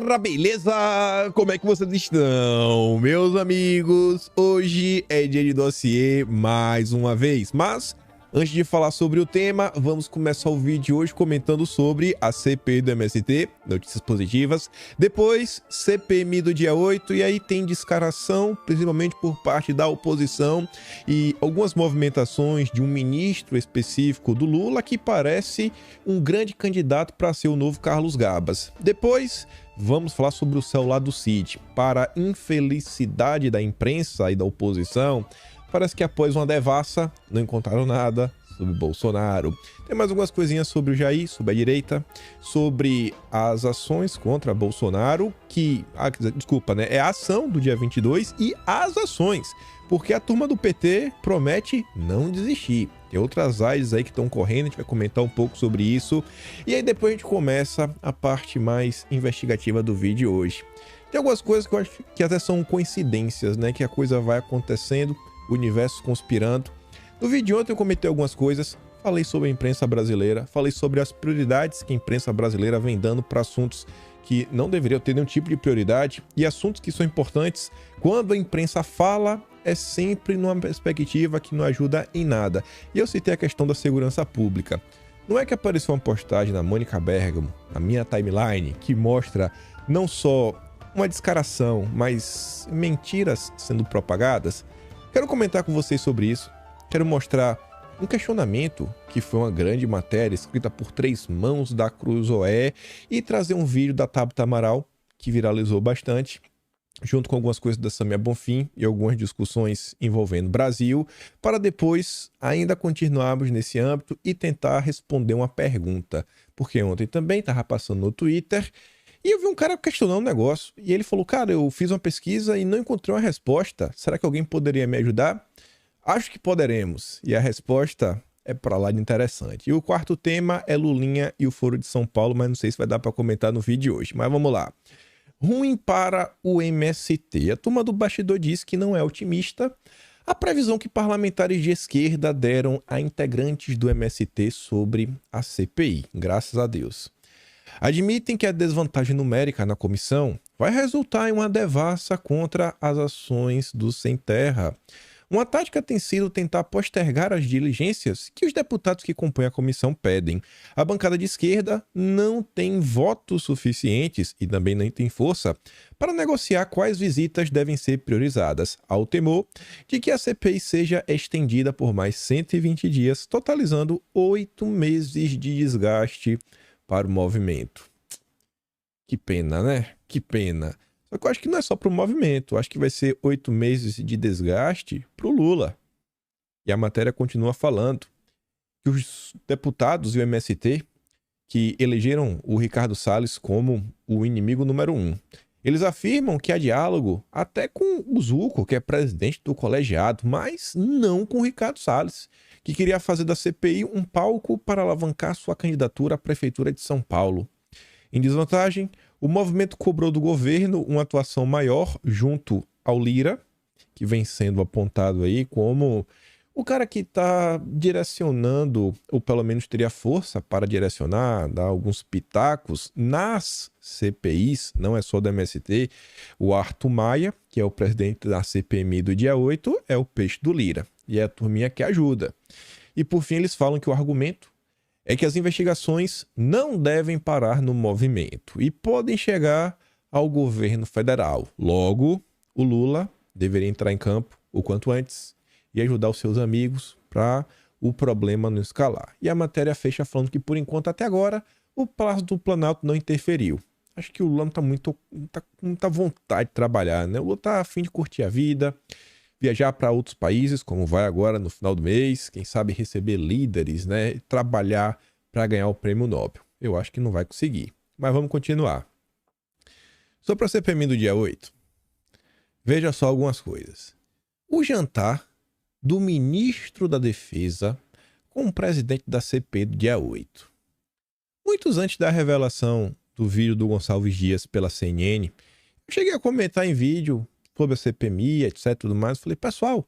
galera, beleza? Como é que vocês estão, meus amigos? Hoje é dia de dossiê mais uma vez, mas antes de falar sobre o tema, vamos começar o vídeo de hoje comentando sobre a CPI do MST, notícias positivas, depois CPMI do dia 8, e aí tem descaração, principalmente por parte da oposição, e algumas movimentações de um ministro específico do Lula que parece um grande candidato para ser o novo Carlos Gabas. Depois, vamos falar sobre o celular do Cid. Para infelicidade da imprensa e da oposição, parece que após uma devassa, não encontraram nada sobre Bolsonaro. Tem mais algumas coisinhas sobre o Jair, sobre a direita, sobre as ações contra Bolsonaro, é a ação do dia 22 e as ações, porque a turma do PT promete não desistir. Tem outras AIs aí que estão correndo, a gente vai comentar um pouco sobre isso. E aí depois a gente começa a parte mais investigativa do vídeo de hoje. Tem algumas coisas que eu acho que até são coincidências, né? Que a coisa vai acontecendo, o universo conspirando. No vídeo de ontem eu comentei algumas coisas, falei sobre a imprensa brasileira, falei sobre as prioridades que a imprensa brasileira vem dando para assuntos que não deveriam ter nenhum tipo de prioridade e assuntos que são importantes. Quando a imprensa fala, é sempre numa perspectiva que não ajuda em nada. E eu citei a questão da segurança pública. Não é que apareceu uma postagem na Mônica Bergamo, na minha timeline, que mostra não só uma descaração, mas mentiras sendo propagadas? Quero comentar com vocês sobre isso. Quero mostrar um questionamento que foi uma grande matéria escrita por 3 mãos da Cruzoé e trazer um vídeo da Tabata Amaral que viralizou bastante, junto com algumas coisas da Samia Bonfim e algumas discussões envolvendo Brasil, para depois ainda continuarmos nesse âmbito e tentar responder uma pergunta. Porque ontem também estava passando no Twitter e eu vi um cara questionando um negócio e ele falou: cara, eu fiz uma pesquisa e não encontrei uma resposta, será que alguém poderia me ajudar? Acho que poderemos. E a resposta é para lá de interessante. E o quarto tema é Lulinha e o Foro de São Paulo, mas não sei se vai dar para comentar no vídeo de hoje. Mas vamos lá. Ruim para o MST. A turma do bastidor diz que não é otimista a previsão que parlamentares de esquerda deram a integrantes do MST sobre a CPI. Graças a Deus. Admitem que a desvantagem numérica na comissão vai resultar em uma devassa contra as ações do Sem Terra. Uma tática tem sido tentar postergar as diligências que os deputados que compõem a comissão pedem. A bancada de esquerda não tem votos suficientes e também não tem força para negociar quais visitas devem ser priorizadas, ao temor de que a CPI seja estendida por mais 120 dias, totalizando 8 meses de desgaste para o movimento. Que pena, né? Que pena. Só que eu acho que não é só para o movimento, eu acho que vai ser 8 meses de desgaste para o Lula. E a matéria continua falando que os deputados e o MST que elegeram o Ricardo Salles como o inimigo número 1, eles afirmam que há diálogo até com o Zucco, que é presidente do colegiado, mas não com o Ricardo Salles, que queria fazer da CPI um palco para alavancar sua candidatura à prefeitura de São Paulo. Em desvantagem, o movimento cobrou do governo uma atuação maior junto ao Lira, que vem sendo apontado aí como o cara que está direcionando, ou pelo menos teria força para direcionar, dar alguns pitacos nas CPIs, não é só do MST. O Arthur Maia, que é o presidente da CPMI do dia 8, é o peixe do Lira, e é a turminha que ajuda. E por fim eles falam que o argumento é que as investigações não devem parar no movimento e podem chegar ao governo federal. Logo, o Lula deveria entrar em campo o quanto antes e ajudar os seus amigos para o problema não escalar. E a matéria fecha falando que, por enquanto, até agora, o Palácio do Planalto não interferiu. Acho que o Lula não está com muita vontade de trabalhar, né? O Lula está a fim de curtir a vida, viajar para outros países, como vai agora no final do mês, quem sabe receber líderes, né? E trabalhar para ganhar o prêmio Nobel. Eu acho que não vai conseguir. Mas vamos continuar. Sobre a CPMI do dia 8, veja só algumas coisas. O jantar do ministro da Defesa com o presidente da CPI do dia 8. Muitos antes da revelação do vídeo do Gonçalves Dias pela CNN, eu cheguei a comentar em vídeo sobre a CPMI, etc, tudo mais. Falei, pessoal,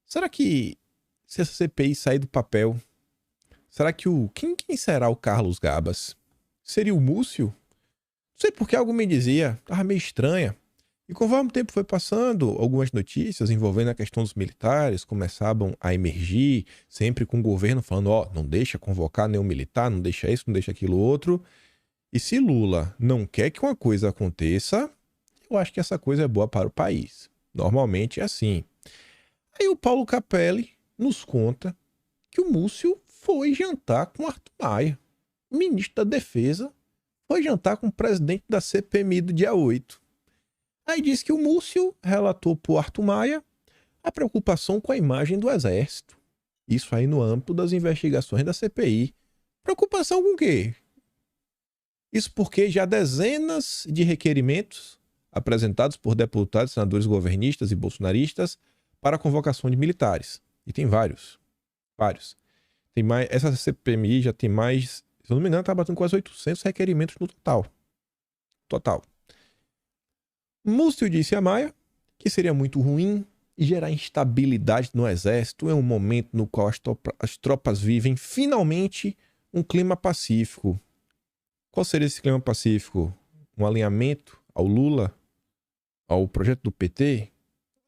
será que se essa CPI sair do papel, será que quem será o Carlos Gabas? Seria o Múcio? Não sei porque algo me dizia, tava meio estranha. E conforme o tempo foi passando, algumas notícias envolvendo a questão dos militares começavam a emergir, sempre com o governo falando, ó, não deixa convocar nenhum militar, não deixa isso, não deixa aquilo outro. E se Lula não quer que uma coisa aconteça, eu acho que essa coisa é boa para o país. Normalmente é assim. Aí o Paulo Capelli nos conta que o Múcio foi jantar com Arthur Maia, ministro da Defesa, foi jantar com o presidente da CPMI do dia 8. Aí diz que o Múcio relatou para o Arthur Maia a preocupação com a imagem do Exército. Isso aí no âmbito das investigações da CPI. Preocupação com o quê? Isso porque já dezenas de requerimentos apresentados por deputados, senadores governistas e bolsonaristas para a convocação de militares. E tem vários. Vários. Tem mais, essa CPMI já tem mais, se eu não me engano, está batendo quase 800 requerimentos no total. Total. Múcio disse a Maia que seria muito ruim e gerar instabilidade no Exército em um momento no qual as tropas vivem finalmente um clima pacífico. Qual seria esse clima pacífico? Um alinhamento ao Lula? Ao projeto do PT?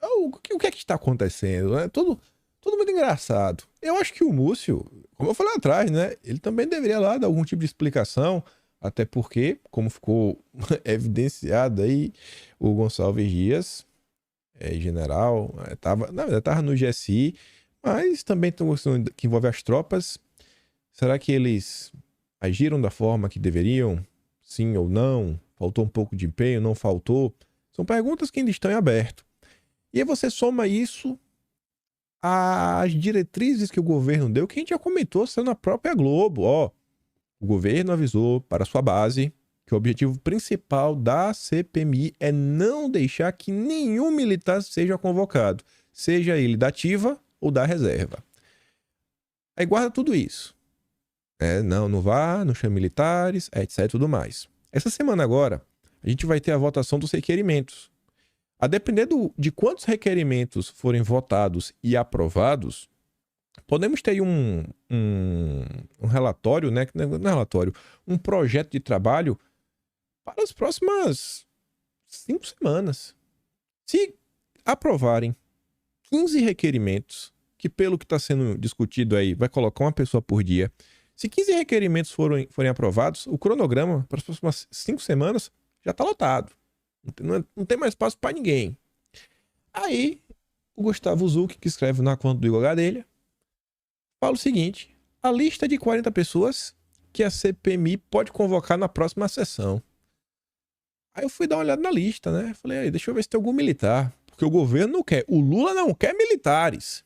O que é que está acontecendo? É tudo muito engraçado. Eu acho que o Múcio, como eu falei lá atrás, né? Ele também deveria lá dar algum tipo de explicação, até porque, como ficou evidenciado aí, o Gonçalves Dias, general, estava no GSI, mas também tem uma questão que envolve as tropas. Será que eles agiram da forma que deveriam? Sim ou não? Faltou um pouco de empenho? Não faltou? São perguntas que ainda estão em aberto. E aí você soma isso às diretrizes que o governo deu, que a gente já comentou, sendo na própria Globo. Ó, o governo avisou para sua base que o objetivo principal da CPMI é não deixar que nenhum militar seja convocado, seja ele da ativa ou da reserva. Aí guarda tudo isso. Não vá, não chame militares, etc e tudo mais. Essa semana agora, a gente vai ter a votação dos requerimentos. A depender de quantos requerimentos forem votados e aprovados, podemos ter aí um relatório, né? Não é relatório, um projeto de trabalho para as próximas 5 semanas. Se aprovarem 15 requerimentos, que pelo que está sendo discutido aí, vai colocar uma pessoa por dia. Se 15 requerimentos forem aprovados, o cronograma para as próximas 5 semanas já está lotado. Não tem mais espaço para ninguém. Aí, o Gustavo Zucchi, que escreve na conta do Igor Gadelha, fala o seguinte: a lista de 40 pessoas que a CPMI pode convocar na próxima sessão. Aí eu fui dar uma olhada na lista, né? Falei, aí, deixa eu ver se tem algum militar. Porque o governo não quer. O Lula não quer militares.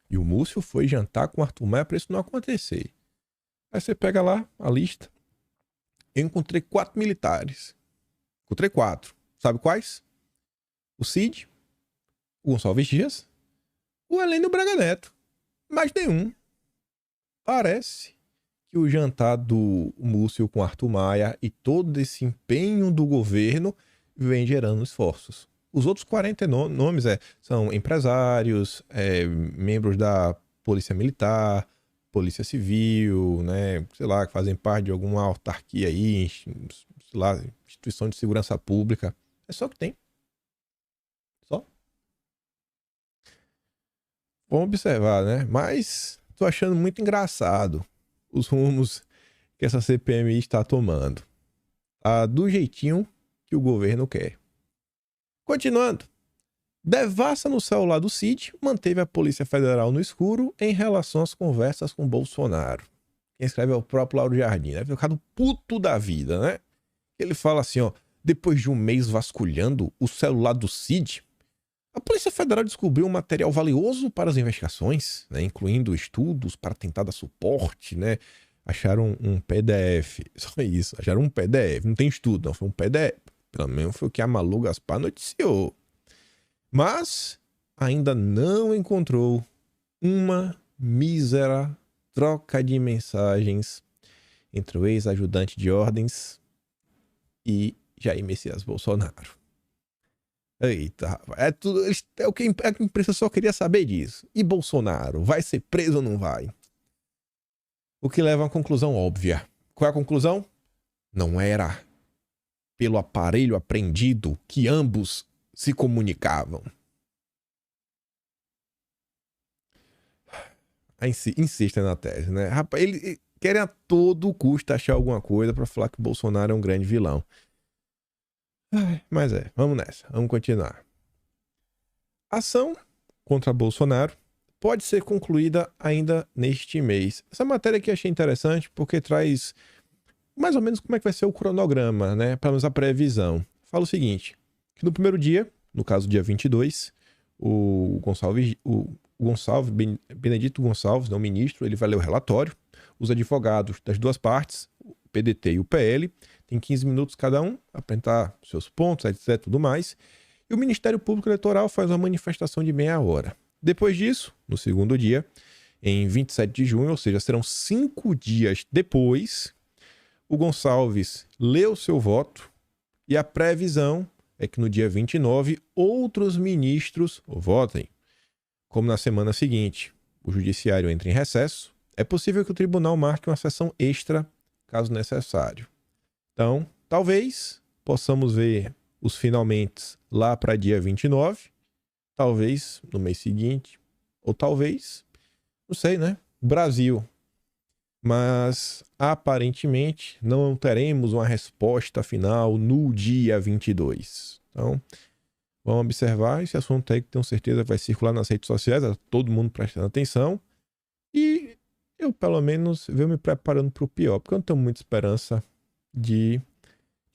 E o Múcio foi jantar com o Arthur Maia para isso não acontecer. Aí você pega lá a lista. Eu encontrei 4 militares. Encontrei 4. Sabe quais? O Cid, o Gonçalves Dias, o Helênio Braga Neto. Mais nenhum. Parece que o jantar do Múcio com Arthur Maia e todo esse empenho do governo vem gerando esforços. Os outros 40 nomes são empresários, membros da Polícia Militar, Polícia Civil, né, sei lá, que fazem parte de alguma autarquia aí, sei lá, instituição de segurança pública. É só que tem. Só. Vamos observar, né? Mas tô achando muito engraçado os rumos que essa CPMI está tomando. Tá do jeitinho que o governo quer. Continuando. Devassa no celular do Cid manteve a Polícia Federal no escuro em relação às conversas com Bolsonaro. Quem escreve é o próprio Lauro Jardim. Deve ter ficado puto da vida, né? Ele fala assim, ó. Depois de um mês vasculhando o celular do Cid, a Polícia Federal descobriu um material valioso para as investigações, né? Incluindo estudos para tentar dar suporte, né? Acharam um PDF. Só isso. Acharam um PDF. Não tem estudo, não. Foi um PDF. Pelo menos foi o que a Malu Gaspar noticiou. Mas ainda não encontrou uma mísera troca de mensagens entre o ex-ajudante de ordens e Jair Messias Bolsonaro. Eita, rapaz. É tudo, é o que a imprensa só queria saber disso. E Bolsonaro, vai ser preso ou não vai? O que leva a uma conclusão óbvia. Qual é a conclusão? Não era. pelo aparelho apreendido que ambos se comunicavam. Insista na tese, né? Rapaz, ele querem a todo custo achar alguma coisa para falar que o Bolsonaro é um grande vilão. Mas vamos nessa, vamos continuar. A ação contra Bolsonaro pode ser concluída ainda neste mês. Essa matéria aqui eu achei interessante porque traz mais ou menos como é que vai ser o cronograma, né? Pelo menos a previsão. Fala o seguinte, que no primeiro dia, no caso dia 22, o Benedito Gonçalves, não ministro, ele vai ler o relatório. Os advogados das duas partes, o PDT e o PL, tem 15 minutos cada um, apresentar seus pontos, etc, tudo mais. E o Ministério Público Eleitoral faz uma manifestação de meia hora. Depois disso, no segundo dia, em 27 de junho, ou seja, serão 5 dias depois, o Gonçalves lê o seu voto e a previsão é que no dia 29 outros ministros votem. Como na semana seguinte o judiciário entra em recesso, é possível que o tribunal marque uma sessão extra, caso necessário. Então, talvez possamos ver os finalmente lá para dia 29, talvez no mês seguinte, ou talvez, não sei, né? Brasil. Mas, aparentemente, não teremos uma resposta final no dia 22. Então, vamos observar esse assunto aí que tenho certeza vai circular nas redes sociais, todo mundo prestando atenção. E eu, pelo menos, venho me preparando para o pior, porque eu não tenho muita esperança de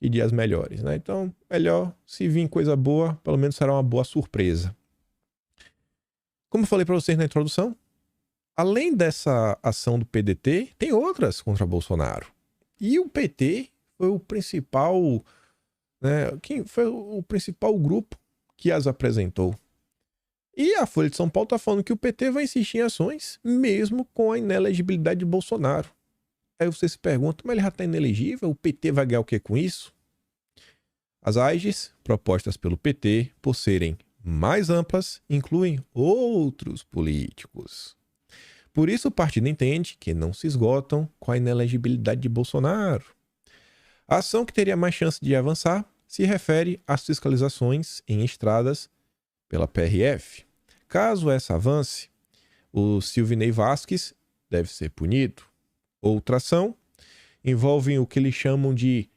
dias melhores, né? Então, melhor, se vir coisa boa, pelo menos será uma boa surpresa. Como eu falei para vocês na introdução, além dessa ação do PDT, tem outras contra Bolsonaro. E o PT foi o principal, né, foi o principal grupo que as apresentou. E a Folha de São Paulo está falando que o PT vai insistir em ações, mesmo com a inelegibilidade de Bolsonaro. Aí você se pergunta, mas ele já está inelegível? O PT vai ganhar o que com isso? As AIGs, propostas pelo PT, por serem mais amplas, incluem outros políticos. Por isso o partido entende que não se esgotam com a inelegibilidade de Bolsonaro. A ação que teria mais chance de avançar se refere às fiscalizações em estradas pela PRF. Caso essa avance, o Silvinei Vasquez deve ser punido. Outra ação envolve o que eles chamam de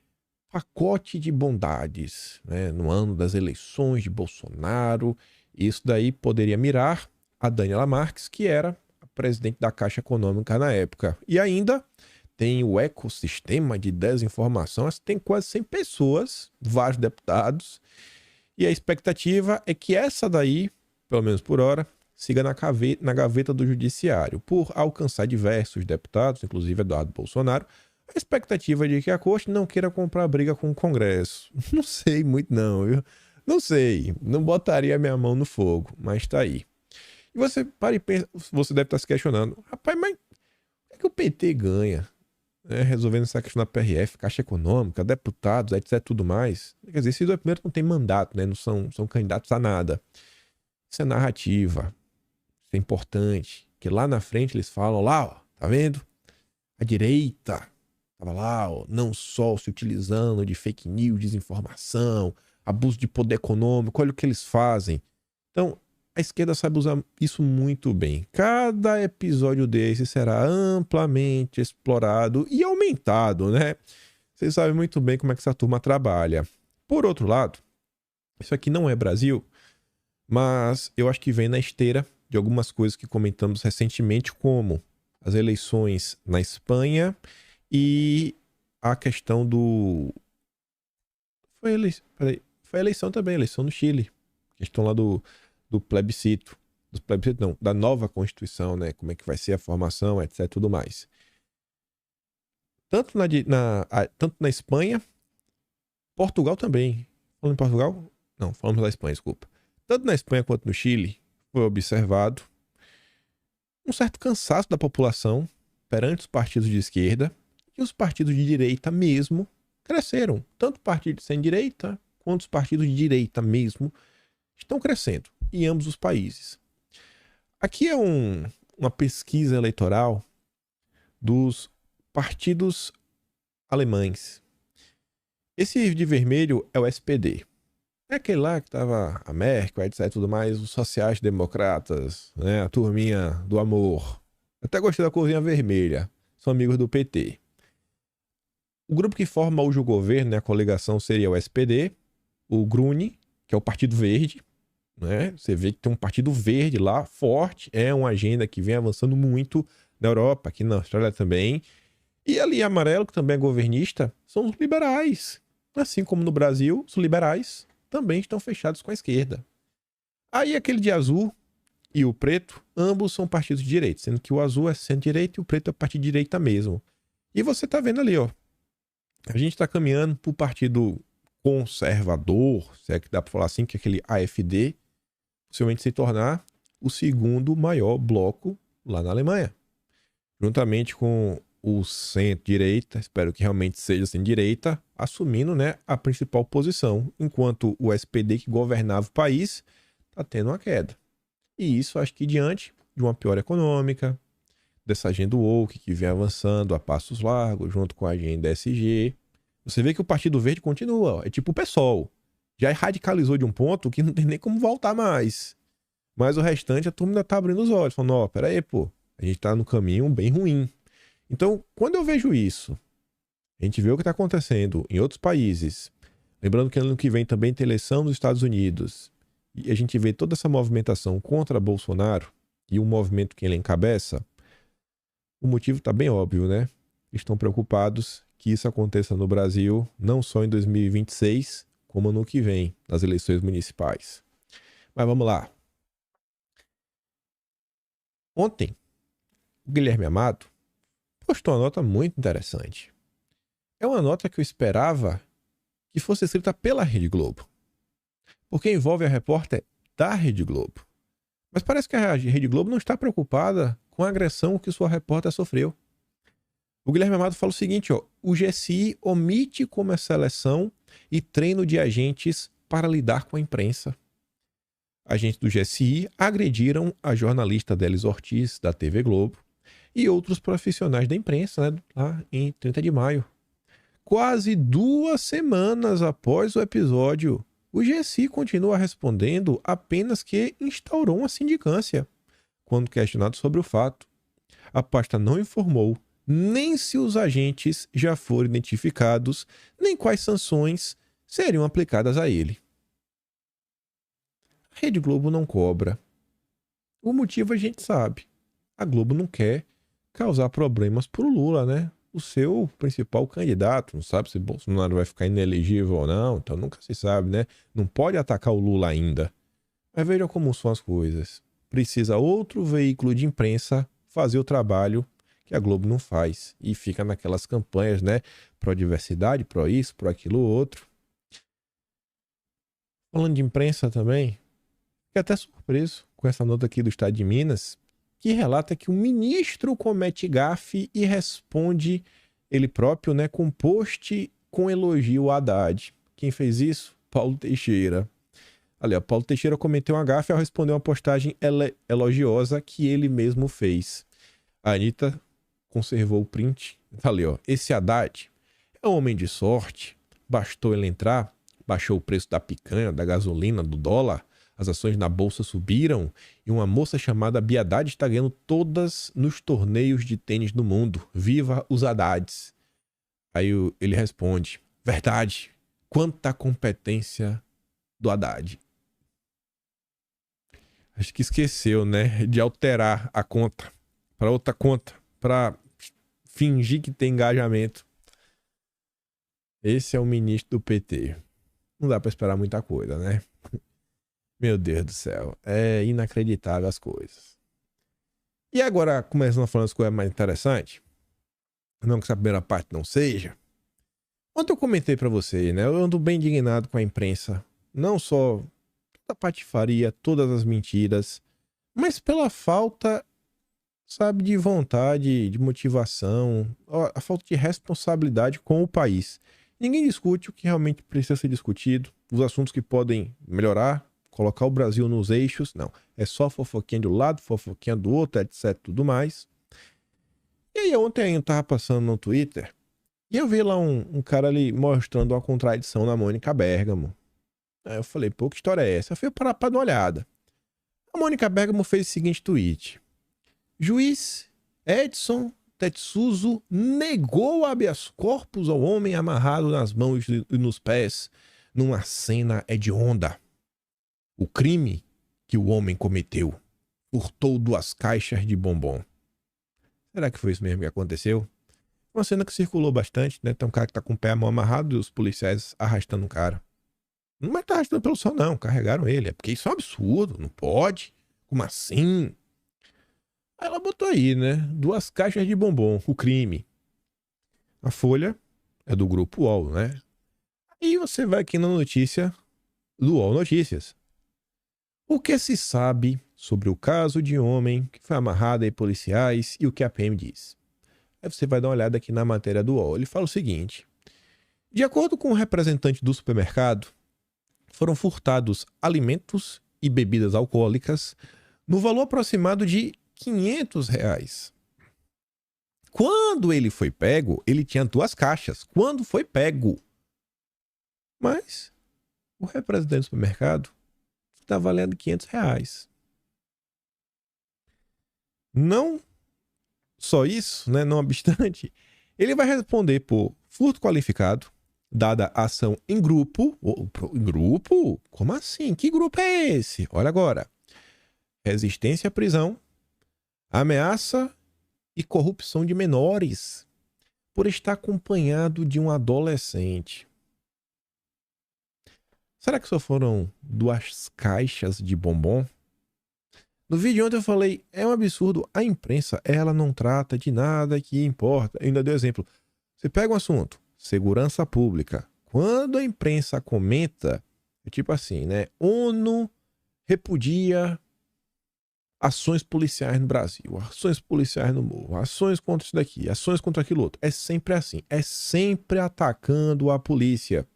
pacote de bondades, né? No ano das eleições de Bolsonaro. Isso daí poderia mirar a Daniela Marques, que era a presidente da Caixa Econômica na época. E ainda tem o ecossistema de desinformação. Tem quase 100 pessoas, vários deputados. E a expectativa é que essa daí, pelo menos por hora, siga na gaveta do judiciário. Por alcançar diversos deputados, inclusive Eduardo Bolsonaro, a expectativa é de que a corte não queira comprar briga com o Congresso. Não sei muito não, viu? Não sei, não botaria minha mão no fogo, mas tá aí. E você para e pensa, você deve estar se questionando, rapaz, mas o que o PT ganha, né, resolvendo essa questão da PRF, Caixa Econômica, deputados, etc, tudo mais? Quer dizer, esses dois primeiros não têm mandato, né? Não são candidatos a nada. Isso é narrativa. Isso é importante. Que lá na frente eles falam, lá, ó, tá vendo? A direita estava lá, ó, não só se utilizando de fake news, desinformação, abuso de poder econômico, olha o que eles fazem. Então, a esquerda sabe usar isso muito bem. Cada episódio desse será amplamente explorado e aumentado, né? Vocês sabem muito bem como é que essa turma trabalha. Por outro lado, isso aqui não é Brasil, mas eu acho que vem na esteira de algumas coisas que comentamos recentemente, como as eleições na Espanha e a questão do... Foi a eleição também, a eleição no Chile. A questão lá do plebiscito. Não, da nova Constituição, né? Como é que vai ser a formação, etc, tudo mais. Tanto na Espanha, Portugal também. Falando em Portugal? Não, falamos da Espanha, desculpa. Tanto na Espanha quanto no Chile, foi observado um certo cansaço da população perante os partidos de esquerda, e os partidos de direita mesmo cresceram. Tanto partidos sem direita quanto os partidos de direita mesmo estão crescendo em ambos os países. Aqui é uma pesquisa eleitoral dos partidos alemães. Esse de vermelho é o SPD. É aquele lá que tava a Merkel, etc e tudo mais, os sociais-democratas, né? A turminha do amor. Até gostei da corzinha vermelha. São amigos do PT. O grupo que forma hoje o governo, né, a coligação, seria o SPD, o Grüne, que é o Partido Verde, né? Você vê que tem um Partido Verde lá, forte, é uma agenda que vem avançando muito na Europa, aqui na Austrália também. E ali amarelo, que também é governista, são os liberais. Assim como no Brasil, os liberais também estão fechados com a esquerda. Aí aquele de azul e o preto, ambos são partidos de direita, sendo que o azul é centro-direita e o preto é partido de direita mesmo. E você tá vendo ali, ó, a gente tá caminhando pro partido conservador, se é que dá pra falar assim, que é aquele AfD, possivelmente se tornar o segundo maior bloco lá na Alemanha. Juntamente com o centro-direita, espero que realmente seja centro-direita, assumindo, né, a principal posição, enquanto o SPD, que governava o país, está tendo uma queda. E isso acho que diante de uma pior econômica, dessa agenda woke que vem avançando a passos largos, junto com a agenda SG. Você vê que o Partido Verde continua, ó, é tipo o PSOL. Já radicalizou de um ponto que não tem nem como voltar mais. Mas o restante, a turma ainda tá abrindo os olhos, falando, ó, pera aí, pô, a gente tá no caminho bem ruim. Então, quando eu vejo isso, a gente vê o que está acontecendo em outros países, lembrando que ano que vem também tem eleição nos Estados Unidos, e a gente vê toda essa movimentação contra Bolsonaro e o movimento que ele encabeça, o motivo está bem óbvio, né? Estão preocupados que isso aconteça no Brasil, não só em 2026, como ano que vem, nas eleições municipais. Mas vamos lá. Ontem, o Guilherme Amado postou uma nota muito interessante. É uma nota que eu esperava que fosse escrita pela Rede Globo, porque envolve a repórter da Rede Globo. Mas parece que a Rede Globo não está preocupada com a agressão que sua repórter sofreu. O Guilherme Amado fala o seguinte, ó, o GSI omite como é seleção e treino de agentes para lidar com a imprensa. Agentes do GSI agrediram a jornalista Délis Ortiz, da TV Globo, e outros profissionais da imprensa, né, lá em 30 de maio. Quase 2 semanas após o episódio, o GSI continua respondendo apenas que instaurou uma sindicância. Quando questionado sobre o fato, a pasta não informou nem se os agentes já foram identificados, nem quais sanções seriam aplicadas a ele. A Rede Globo não cobra. O motivo a gente sabe. A Globo não quer causar problemas pro Lula, né? O seu principal candidato. Não sabe se Bolsonaro vai ficar inelegível ou não, então nunca se sabe, né? Não pode atacar o Lula ainda. Mas vejam como são as coisas. Precisa outro veículo de imprensa fazer o trabalho que a Globo não faz. E fica naquelas campanhas, né? Pró-diversidade, pró-isso, pró-aquilo outro. Falando de imprensa também, fiquei até surpreso com essa nota aqui do Estado de Minas, que relata que o ministro comete gafe e responde ele próprio, né, com post com elogio a Haddad. Quem fez isso? Paulo Teixeira. Ali, ó, Paulo Teixeira cometeu uma gafe ao responder uma postagem elogiosa que ele mesmo fez. A Anitta conservou o print. Tá ali, ó. Esse Haddad é um homem de sorte. Bastou ele entrar, baixou o preço da picanha, da gasolina, do dólar. As ações na bolsa subiram e uma moça chamada Bia Haddad está ganhando todas nos torneios de tênis do mundo. Viva os Haddads! Aí ele responde, verdade, quanta competência do Haddad. Acho que esqueceu, né, de alterar a conta para outra conta, para fingir que tem engajamento. Esse é o ministro do PT. Não dá para esperar muita coisa, né? Meu Deus do céu, é inacreditável as coisas. E agora, começando a falar as coisas mais interessantes, não que essa primeira parte não seja, ontem eu comentei pra você, né, eu ando bem indignado com a imprensa, não só toda a patifaria, todas as mentiras, mas pela falta, sabe, de vontade, de motivação, a falta de responsabilidade com o país. Ninguém discute o que realmente precisa ser discutido, os assuntos que podem melhorar, colocar o Brasil nos eixos, não. É só fofoquinha de um lado, fofoquinha do outro, etc, tudo mais. E aí ontem eu tava passando no Twitter E eu vi lá um cara ali mostrando uma contradição na Mônica Bergamo. Aí eu falei, pô, que história é essa? Eu fui parar pra dar uma olhada. A Mônica Bergamo fez o seguinte tweet. Juiz Edson Tetsuzo negou habeas corpus ao homem amarrado nas mãos e nos pés numa cena hedionda. O crime que o homem cometeu furtou 2 caixas de bombom. Será que foi isso mesmo que aconteceu? Uma cena que circulou bastante, né? Tem um cara que tá com o pé a mão amarrado e os policiais arrastando o cara. Não é que tá arrastando pelo sol, não. Carregaram ele. É porque isso é um absurdo. Não pode. Como assim? Aí ela botou aí, né? 2 caixas de bombom. O crime. A Folha é do Grupo UOL, né? E você vai aqui na notícia do UOL Notícias. O que se sabe sobre o caso de homem que foi amarrado aí policiais e o que a PM diz? Aí você vai dar uma olhada aqui na matéria do UOL. Ele fala o seguinte. De acordo com o representante do supermercado, foram furtados alimentos e bebidas alcoólicas no valor aproximado de R$ 500. Quando ele foi pego, ele tinha 2 caixas. Quando foi pego. Mas o representante do supermercado está valendo R$ 500. Não só isso, né? Não obstante, ele vai responder por furto qualificado, dada a ação em grupo. Em grupo? Como assim? Que grupo é esse? Olha agora. Resistência à prisão, ameaça e corrupção de menores por estar acompanhado de um adolescente. Será que só foram 2 caixas de bombom? No vídeo ontem eu falei, é um absurdo, a imprensa, ela não trata de nada que importa. Eu ainda dei exemplo. Você pega um assunto, segurança pública. Quando a imprensa comenta, é tipo assim, né? ONU repudia ações policiais no Brasil, ações policiais no morro, ações contra isso daqui, ações contra aquilo outro. É sempre assim, é sempre atacando a polícia.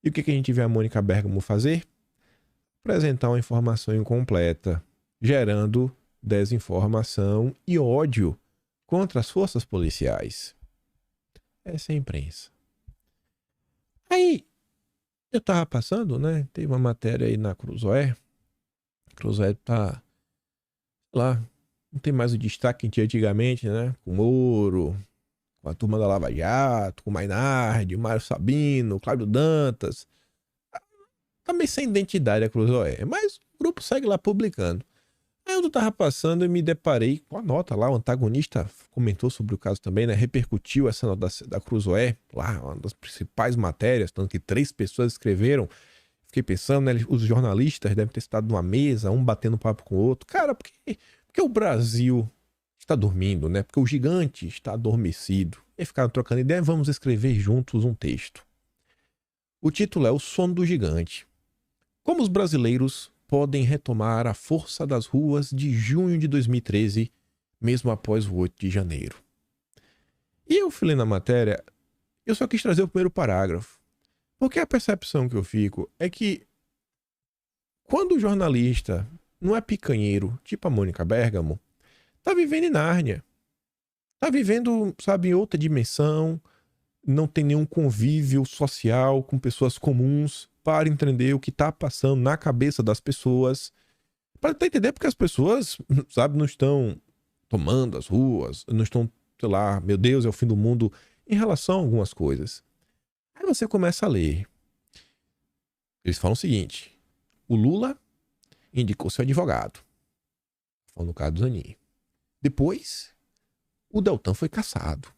E o que a gente vê a Mônica Bergamo fazer? Apresentar uma informação incompleta, gerando desinformação e ódio contra as forças policiais. Essa é a imprensa. Aí, eu tava passando, né? Teve uma matéria aí na Cruzoé. Cruzoé tá lá, não tem mais o destaque que tinha antigamente, né? Com Moro, com a turma da Lava Jato, com o Mainardi, o Mário Sabino, o Cláudio Dantas. Tá meio sem identidade a Cruzoé, mas o grupo segue lá publicando. Aí eu tava passando e me deparei com a nota lá, o antagonista comentou sobre o caso também, né? Repercutiu essa nota da Cruzoé, lá, uma das principais matérias, tanto que 3 pessoas escreveram. Fiquei pensando, né? Os jornalistas devem ter estado numa mesa, um batendo papo com o outro. Cara, porque o Brasil está dormindo, né? Porque o gigante está adormecido. E ficaram trocando ideia, vamos escrever juntos um texto. O título é O Sono do Gigante. Como os brasileiros podem retomar a força das ruas de junho de 2013, mesmo após o 8 de janeiro. E eu fui lendo a matéria, eu só quis trazer o primeiro parágrafo. Porque a percepção que eu fico é que quando o jornalista não é picanheiro, tipo a Mônica Bergamo, tá vivendo em Nárnia. Tá vivendo, sabe, em outra dimensão, não tem nenhum convívio social com pessoas comuns para entender o que tá passando na cabeça das pessoas. Para tentar entender porque as pessoas, sabe, não estão tomando as ruas, não estão, sei lá, meu Deus, é o fim do mundo, em relação a algumas coisas. Aí você começa a ler. Eles falam o seguinte: o Lula indicou seu advogado. Falando no caso do Zanin. Depois, o Deltan foi cassado.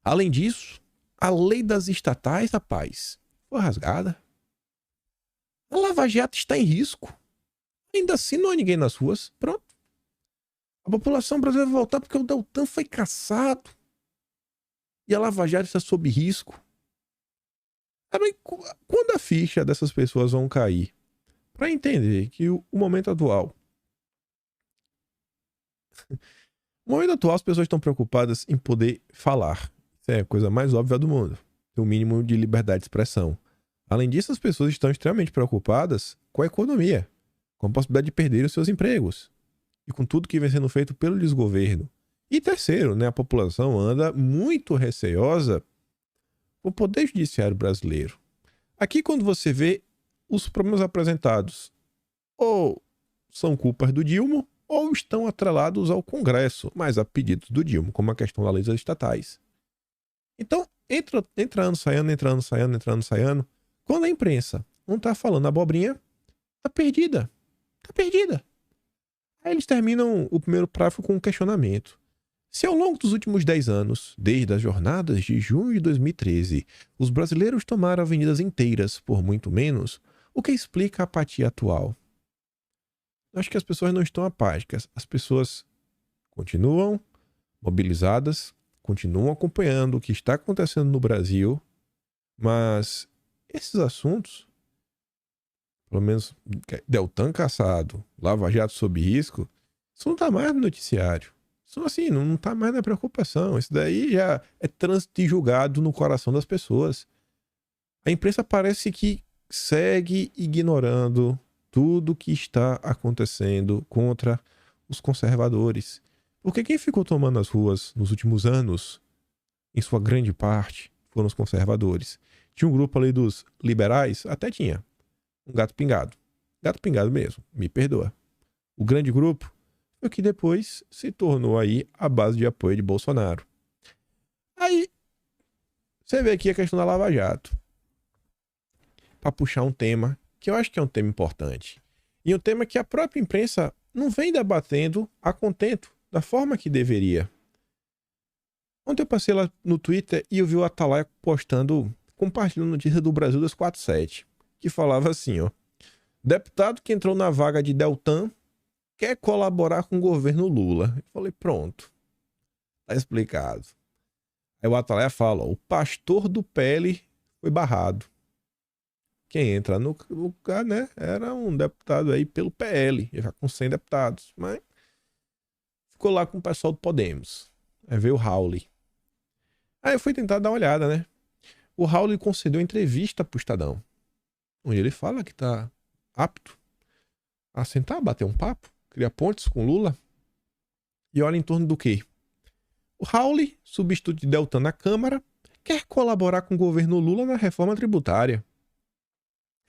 Além disso, a lei das estatais, rapaz, foi rasgada. A Lava Jato está em risco. Ainda assim, não há ninguém nas ruas. Pronto. A população brasileira vai voltar porque o Deltan foi cassado. E a Lava Jato está sob risco. Quando a ficha dessas pessoas vão cair? Para entender que o momento atual... No momento atual, as pessoas estão preocupadas em poder falar. Isso é a coisa mais óbvia do mundo. Ter um mínimo de liberdade de expressão. Além disso, as pessoas estão extremamente preocupadas com a economia, com a possibilidade de perder os seus empregos e com tudo que vem sendo feito pelo desgoverno. E terceiro, né, a população anda muito receosa com o Poder Judiciário brasileiro. Aqui, quando você vê os problemas apresentados, ou são culpas do Dilma, ou estão atrelados ao Congresso, mas a pedidos do Dilma, como a questão das leis estatais. Então, entra ano, sai ano, entra ano, sai ano, entra ano, sai ano. Quando a imprensa não tá falando abobrinha, tá perdida. Tá perdida. Aí eles terminam o primeiro parágrafo com um questionamento. Se ao longo dos últimos 10 anos, desde as jornadas de junho de 2013, os brasileiros tomaram avenidas inteiras por muito menos, o que explica a apatia atual? Eu acho que as pessoas não estão apáticas. As pessoas continuam mobilizadas, continuam acompanhando o que está acontecendo no Brasil, mas esses assuntos, pelo menos Deltan caçado, Lava Jato sob risco, isso não está mais no noticiário. Isso assim, não está mais na preocupação. Isso daí já é trânsito julgado no coração das pessoas. A imprensa parece que segue ignorando tudo que está acontecendo contra os conservadores. Porque quem ficou tomando as ruas nos últimos anos, em sua grande parte, foram os conservadores. Tinha um grupo ali dos liberais, até tinha. Um gato pingado. Gato pingado mesmo, me perdoa. O grande grupo foi o que depois se tornou aí a base de apoio de Bolsonaro. Aí, você vê aqui a questão da Lava Jato. Para puxar um tema que eu acho que é um tema importante. E um tema que a própria imprensa não vem debatendo a contento, da forma que deveria. Ontem eu passei lá no Twitter e eu vi o Atalaia compartilhando notícia do Brasil 247, que falava assim, ó. Deputado que entrou na vaga de Deltan quer colaborar com o governo Lula. Eu falei, pronto. Tá explicado. Aí o Atalaia fala, ó, o pastor do PL foi barrado. Quem entra no lugar, né, era um deputado aí pelo PL, já com 100 deputados, mas ficou lá com o pessoal do Podemos. Aí veio o Raul. Aí eu fui tentar dar uma olhada, né? O Raul concedeu entrevista pro Estadão, onde ele fala que tá apto a sentar, bater um papo, criar pontes com Lula. E olha em torno do quê? O Raul, substituto de Deltan na Câmara, quer colaborar com o governo Lula na reforma tributária.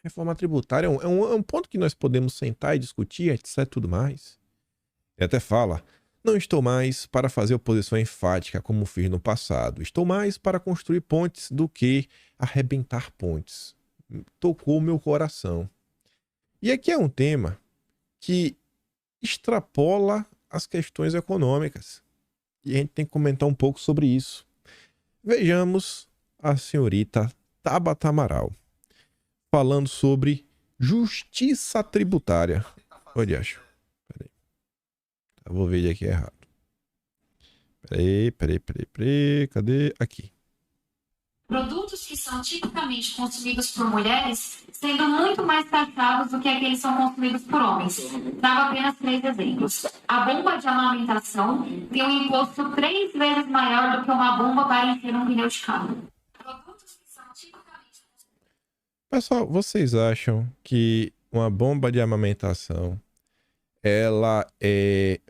Reforma tributária é um ponto que nós podemos sentar e discutir, etc. Tudo mais. Ele até fala, não estou mais para fazer oposição enfática como fiz no passado. Estou mais para construir pontes do que arrebentar pontes. Tocou meu coração. E aqui é um tema que extrapola as questões econômicas. E a gente tem que comentar um pouco sobre isso. Vejamos a senhorita Tabata Amaral falando sobre justiça tributária. Onde acho? Peraí. Eu vou ver aqui errado. Peraí. Cadê? Aqui. Produtos que são tipicamente consumidos por mulheres sendo muito mais taxados do que aqueles que são consumidos por homens. Trago apenas 3 exemplos. A bomba de amamentação tem um imposto 3 vezes maior do que uma bomba para encher um pneu de carro. Produtos que são tipicamente... Pessoal, vocês acham que uma bomba de amamentação ela é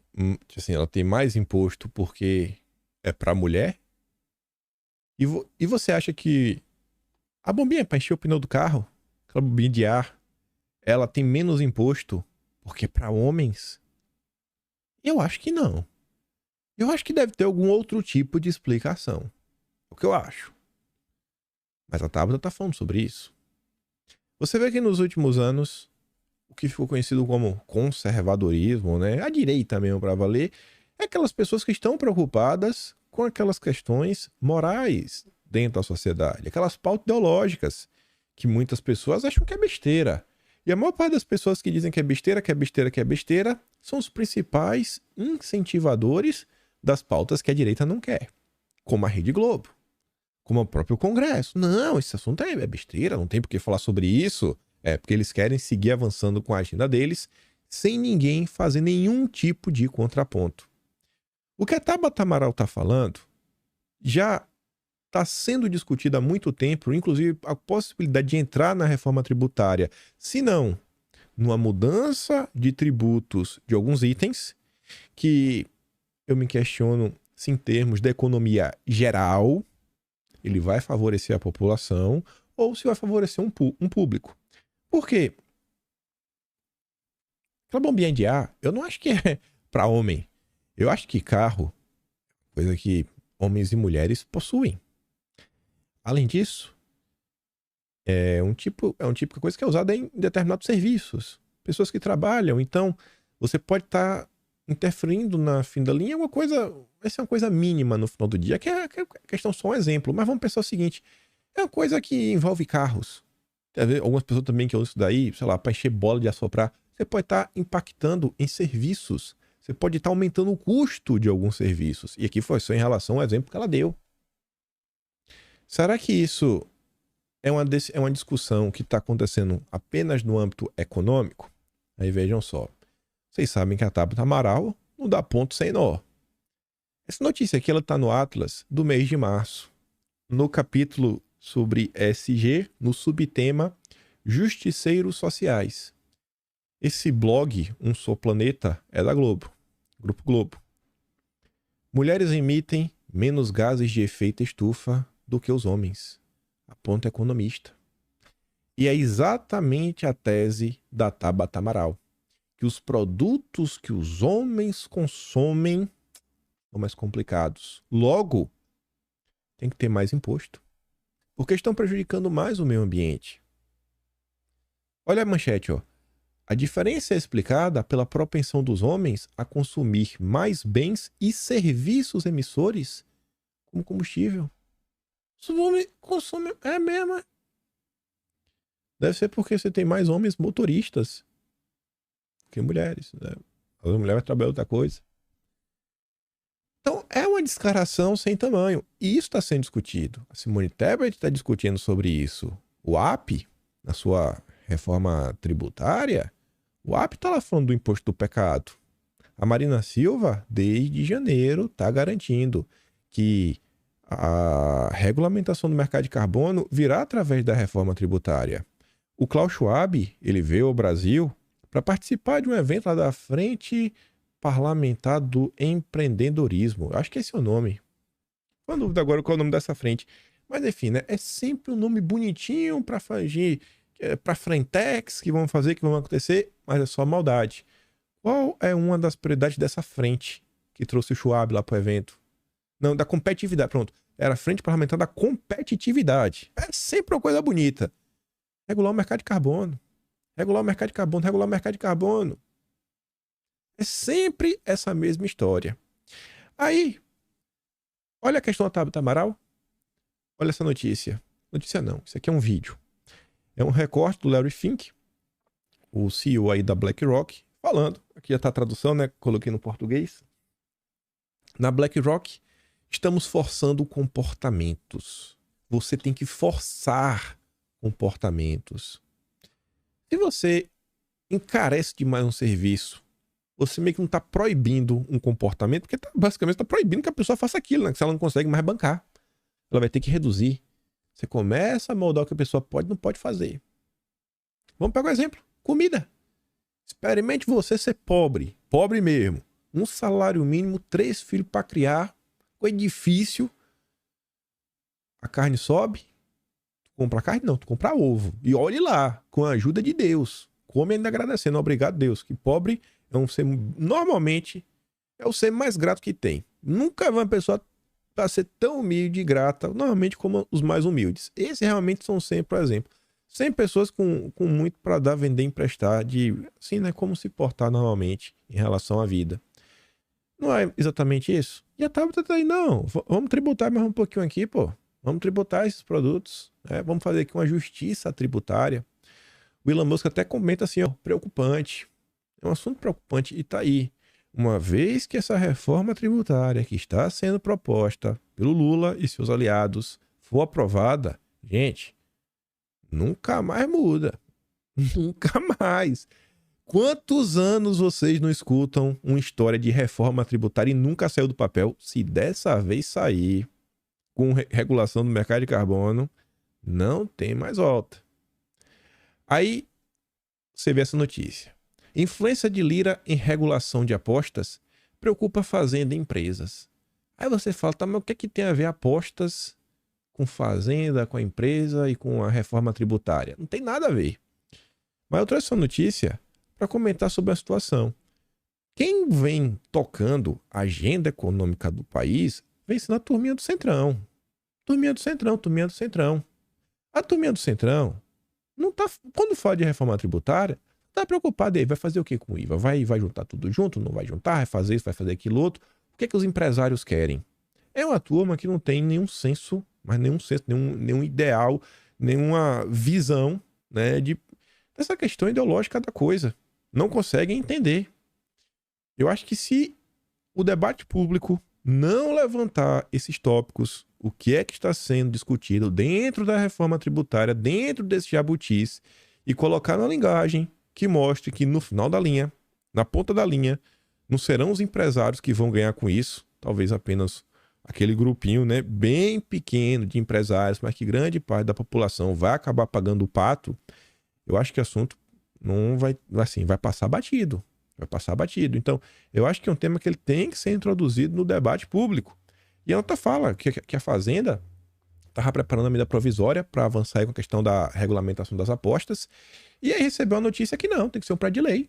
assim, ela tem mais imposto porque é para mulher? E você acha que a bombinha para encher o pneu do carro, aquela bombinha de ar, ela tem menos imposto porque é para homens? Eu acho que não. Eu acho que deve ter algum outro tipo de explicação. É o que eu acho. Mas a Tabata tá falando sobre isso. Você vê que nos últimos anos, o que ficou conhecido como conservadorismo, né? A direita mesmo para valer, é aquelas pessoas que estão preocupadas com aquelas questões morais dentro da sociedade, aquelas pautas ideológicas que muitas pessoas acham que é besteira. E a maior parte das pessoas que dizem que é besteira, são os principais incentivadores das pautas que a direita não quer, como a Rede Globo, como o próprio Congresso. Não, esse assunto é besteira, não tem por que falar sobre isso. É porque eles querem seguir avançando com a agenda deles, sem ninguém fazer nenhum tipo de contraponto. O que a Tabata Amaral está falando já está sendo discutido há muito tempo, inclusive a possibilidade de entrar na reforma tributária, se não numa mudança de tributos de alguns itens, que eu me questiono se em termos da economia geral, ele vai favorecer a população ou se vai favorecer um público. Por quê? Aquela bombinha de ar, eu não acho que é para homem. Eu acho que carro, coisa que homens e mulheres possuem. Além disso, é um tipo de coisa que é usada em determinados serviços. Pessoas que trabalham, então você pode estar interferindo na fim da linha, vai ser uma coisa mínima no final do dia, que é questão só um exemplo. Mas vamos pensar o seguinte, é uma coisa que envolve carros. Algumas pessoas também que usam isso daí, sei lá, para encher bola de assoprar. Você pode estar impactando em serviços. Você pode estar aumentando o custo de alguns serviços. E aqui foi só em relação ao exemplo que ela deu. Será que isso é uma discussão que está acontecendo apenas no âmbito econômico? Aí vejam só. Vocês sabem que a Tabata Amaral não dá ponto sem nó. Essa notícia aqui está no Atlas do mês de março. No capítulo sobre ESG, no subtema Justiceiros Sociais. Esse blog, Um Só Planeta, é da Globo. Grupo Globo. Mulheres emitem menos gases de efeito estufa do que os homens. Aponta economista. E é exatamente a tese da Tabata Amaral. Que os produtos que os homens consomem são mais complicados. Logo, tem que ter mais imposto. Porque estão prejudicando mais o meio ambiente. Olha a manchete, ó. A diferença é explicada pela propensão dos homens a consumir mais bens e serviços emissores como combustível. Os homens consomem... É mesmo. Deve ser porque você tem mais homens motoristas que mulheres. Né? A mulher vai trabalhar outra coisa. Então, é uma descaração sem tamanho. E isso está sendo discutido. A Simone Tebet está discutindo sobre isso. O AP, na sua reforma tributária, o AP está lá falando do imposto do pecado. A Marina Silva, desde janeiro, está garantindo que a regulamentação do mercado de carbono virá através da reforma tributária. O Klaus Schwab, ele veio ao Brasil para participar de um evento lá da Frente Parlamentar do Empreendedorismo. Acho que esse é o nome. Não dúvida agora qual é o nome dessa frente. Mas enfim, né? É sempre um nome bonitinho para fingir, para frentex que vão fazer, que vão acontecer, mas é só maldade. Qual é uma das prioridades dessa frente que trouxe o Schwab lá para o evento? Não, da competitividade. Pronto. Era a Frente Parlamentar da Competitividade. É sempre uma coisa bonita. Regular o mercado de carbono. Regular o mercado de carbono. Regular o mercado de carbono. É sempre essa mesma história. Aí, olha a questão da Tabata Amaral. Olha essa notícia. Notícia não, isso aqui é um vídeo. É um recorte do Larry Fink, o CEO aí da BlackRock, falando. Aqui já está a tradução, né? Coloquei no português. Na BlackRock, estamos forçando comportamentos. Você tem que forçar comportamentos. Se você encarece demais um serviço, você meio que não está proibindo um comportamento, porque basicamente está proibindo que a pessoa faça aquilo, né? Que se ela não consegue mais bancar, ela vai ter que reduzir. Você começa a moldar o que a pessoa pode e não pode fazer. Vamos pegar um exemplo. Comida. Experimente você ser pobre. Pobre mesmo. Um salário mínimo, 3 filhos para criar. Coisa difícil. A carne sobe. Tu compra carne? Não, tu compra ovo. E olhe lá, com a ajuda de Deus. Come ainda agradecendo. Obrigado, Deus. Que pobre é um ser... Normalmente, é o ser mais grato que tem. Nunca vai uma pessoa para ser tão humilde e grata, normalmente como os mais humildes. Esses realmente são sempre, por exemplo, 100 pessoas com muito para dar, vender, emprestar, de assim, né, como se portar normalmente em relação à vida. Não é exatamente isso? E a Tabata tá aí, não, vamos tributar mais um pouquinho aqui, pô. Vamos tributar esses produtos, né? Vamos fazer aqui uma justiça tributária. O Elon Musk até comenta assim, ó, preocupante. É um assunto preocupante e tá aí. Uma vez que essa reforma tributária que está sendo proposta pelo Lula e seus aliados for aprovada, gente, nunca mais muda. Nunca mais. Quantos anos vocês não escutam uma história de reforma tributária e nunca saiu do papel? Se dessa vez sair com regulação do mercado de carbono, não tem mais volta. Aí você vê essa notícia. Influência de Lira em regulação de apostas preocupa fazenda e empresas. Aí você fala, tá, mas o que é que tem a ver apostas com fazenda, com a empresa e com a reforma tributária? Não tem nada a ver. Mas eu trouxe essa notícia para comentar sobre a situação. Quem vem tocando a agenda econômica do país vem sendo a turminha do Centrão. Turminha do Centrão, turminha do Centrão. A turminha do Centrão não tá, quando fala de reforma tributária, não tá preocupado aí, vai fazer o que com o IVA? Vai juntar tudo junto? Não vai juntar? Vai fazer isso, vai fazer aquilo outro? O que é que os empresários querem? É uma turma que não tem nenhum senso, mas nenhum ideal, nenhuma visão, né, dessa questão ideológica da coisa. Não conseguem entender. Eu acho que se o debate público não levantar esses tópicos, o que é que está sendo discutido dentro da reforma tributária, dentro desse jabutis, e colocar na linguagem que mostre que no final da linha, na ponta da linha, não serão os empresários que vão ganhar com isso, talvez apenas aquele grupinho, né, bem pequeno de empresários, mas que grande parte da população vai acabar pagando o pato. Eu acho que o assunto não vai, assim, vai passar batido. Vai passar batido. Então, eu acho que é um tema que ele tem que ser introduzido no debate público. E a nota fala que a Fazenda estava preparando a medida provisória para avançar aí com a questão da regulamentação das apostas. E aí recebeu a notícia que não, tem que ser um projeto de lei.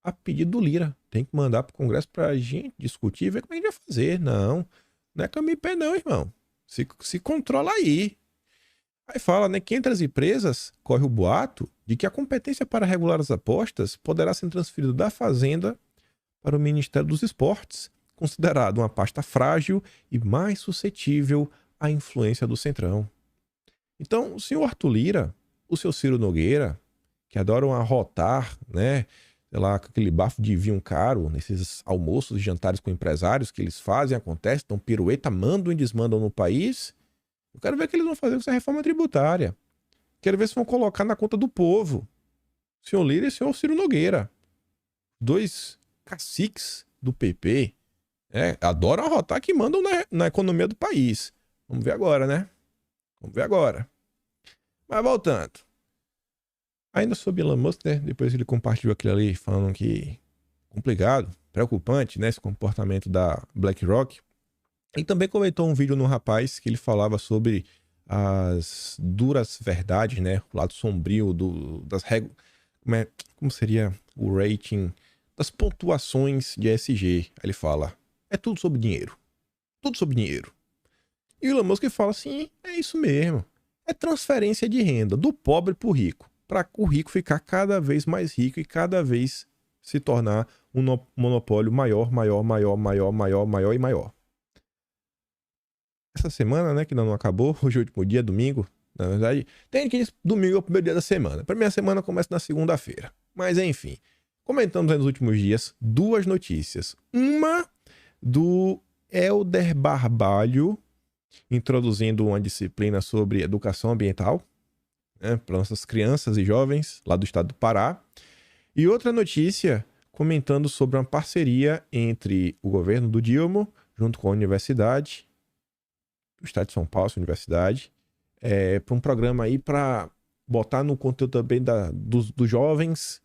A pedido do Lira. Tem que mandar para o Congresso para a gente discutir e ver como a gente vai fazer. Não é caminho em pé não, irmão. Se controla aí. Aí fala, né, que entre as empresas corre o boato de que a competência para regular as apostas poderá ser transferida da Fazenda para o Ministério dos Esportes, considerado uma pasta frágil e mais suscetível à influência do Centrão. Então, o senhor Arthur Lira, o seu Ciro Nogueira, que adoram arrotar, né, sei lá, com aquele bafo de vinho caro, nesses almoços e jantares com empresários que eles fazem, acontece, dão pirueta, mandam e desmandam no país. Eu quero ver o que eles vão fazer com essa reforma tributária. Quero ver se vão colocar na conta do povo. O senhor Lira e o senhor Ciro Nogueira. Dois caciques do PP. Adoram arrotar que mandam na economia do país. Vamos ver agora, né? Vamos ver agora. Mas voltando. Ainda sobre Elon Musk, né? Depois ele compartilhou aquilo ali falando que complicado, preocupante, né? Esse comportamento da BlackRock. Ele também comentou um vídeo no rapaz que ele falava sobre as duras verdades, né? O lado sombrio das regras. Como seria o rating das pontuações de ESG? Aí ele fala, é tudo sobre dinheiro. Tudo sobre dinheiro. E o Elon Musk fala assim, é isso mesmo. É transferência de renda do pobre para o rico. Para o rico ficar cada vez mais rico e cada vez se tornar um monopólio maior e maior. Essa semana, né, que ainda não acabou, hoje é o último dia, domingo, na verdade, tem que dizer domingo é o primeiro dia da semana. Pra mim a semana começa na segunda-feira. Mas enfim, comentamos aí nos últimos dias duas notícias. Uma do Helder Barbalho, introduzindo uma disciplina sobre educação ambiental, né, para nossas crianças e jovens lá do estado do Pará. E outra notícia comentando sobre uma parceria entre o governo do Dilma, junto com a universidade, do estado de São Paulo, essa universidade, para um programa aí para botar no conteúdo também dos jovens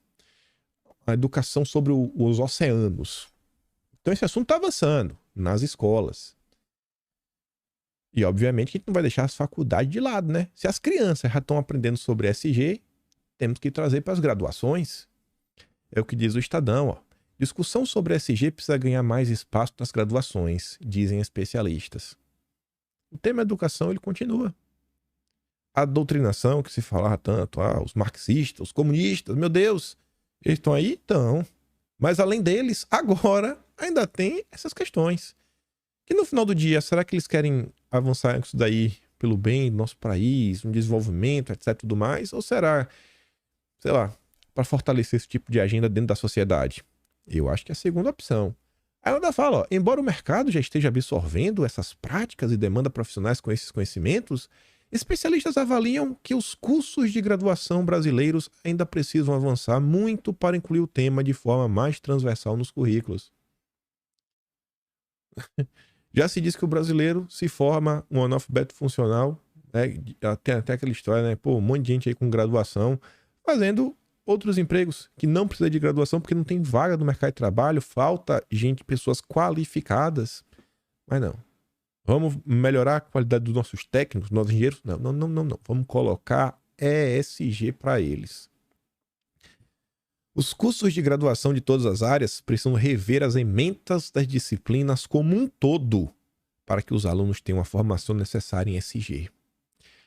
a educação sobre os oceanos. Então esse assunto está avançando nas escolas. E obviamente que a gente não vai deixar as faculdades de lado, né? Se as crianças já estão aprendendo sobre ESG, temos que trazer para as graduações. É o que diz o Estadão, ó. Discussão sobre ESG precisa ganhar mais espaço nas graduações, dizem especialistas. O tema educação, ele continua. A doutrinação que se falava tanto, os marxistas, os comunistas, meu Deus, eles estão aí? Estão. Mas além deles, agora ainda tem essas questões. Que no final do dia, será que eles querem avançar isso daí pelo bem do nosso país, um desenvolvimento, etc, tudo mais? Ou será, sei lá, para fortalecer esse tipo de agenda dentro da sociedade? Eu acho que é a segunda opção. Aí ela ainda fala, ó, embora o mercado já esteja absorvendo essas práticas e demanda profissionais com esses conhecimentos, especialistas avaliam que os cursos de graduação brasileiros ainda precisam avançar muito para incluir o tema de forma mais transversal nos currículos. Já se diz que o brasileiro se forma um analfabeto funcional, né? Tem até aquela história, né? Pô, um monte de gente aí com graduação fazendo outros empregos que não precisa de graduação porque não tem vaga no mercado de trabalho, falta gente, pessoas qualificadas. Mas não. Vamos melhorar a qualidade dos nossos técnicos, dos nossos engenheiros? Não. Vamos colocar ESG para eles. Os cursos de graduação de todas as áreas precisam rever as emendas das disciplinas como um todo para que os alunos tenham a formação necessária em ESG.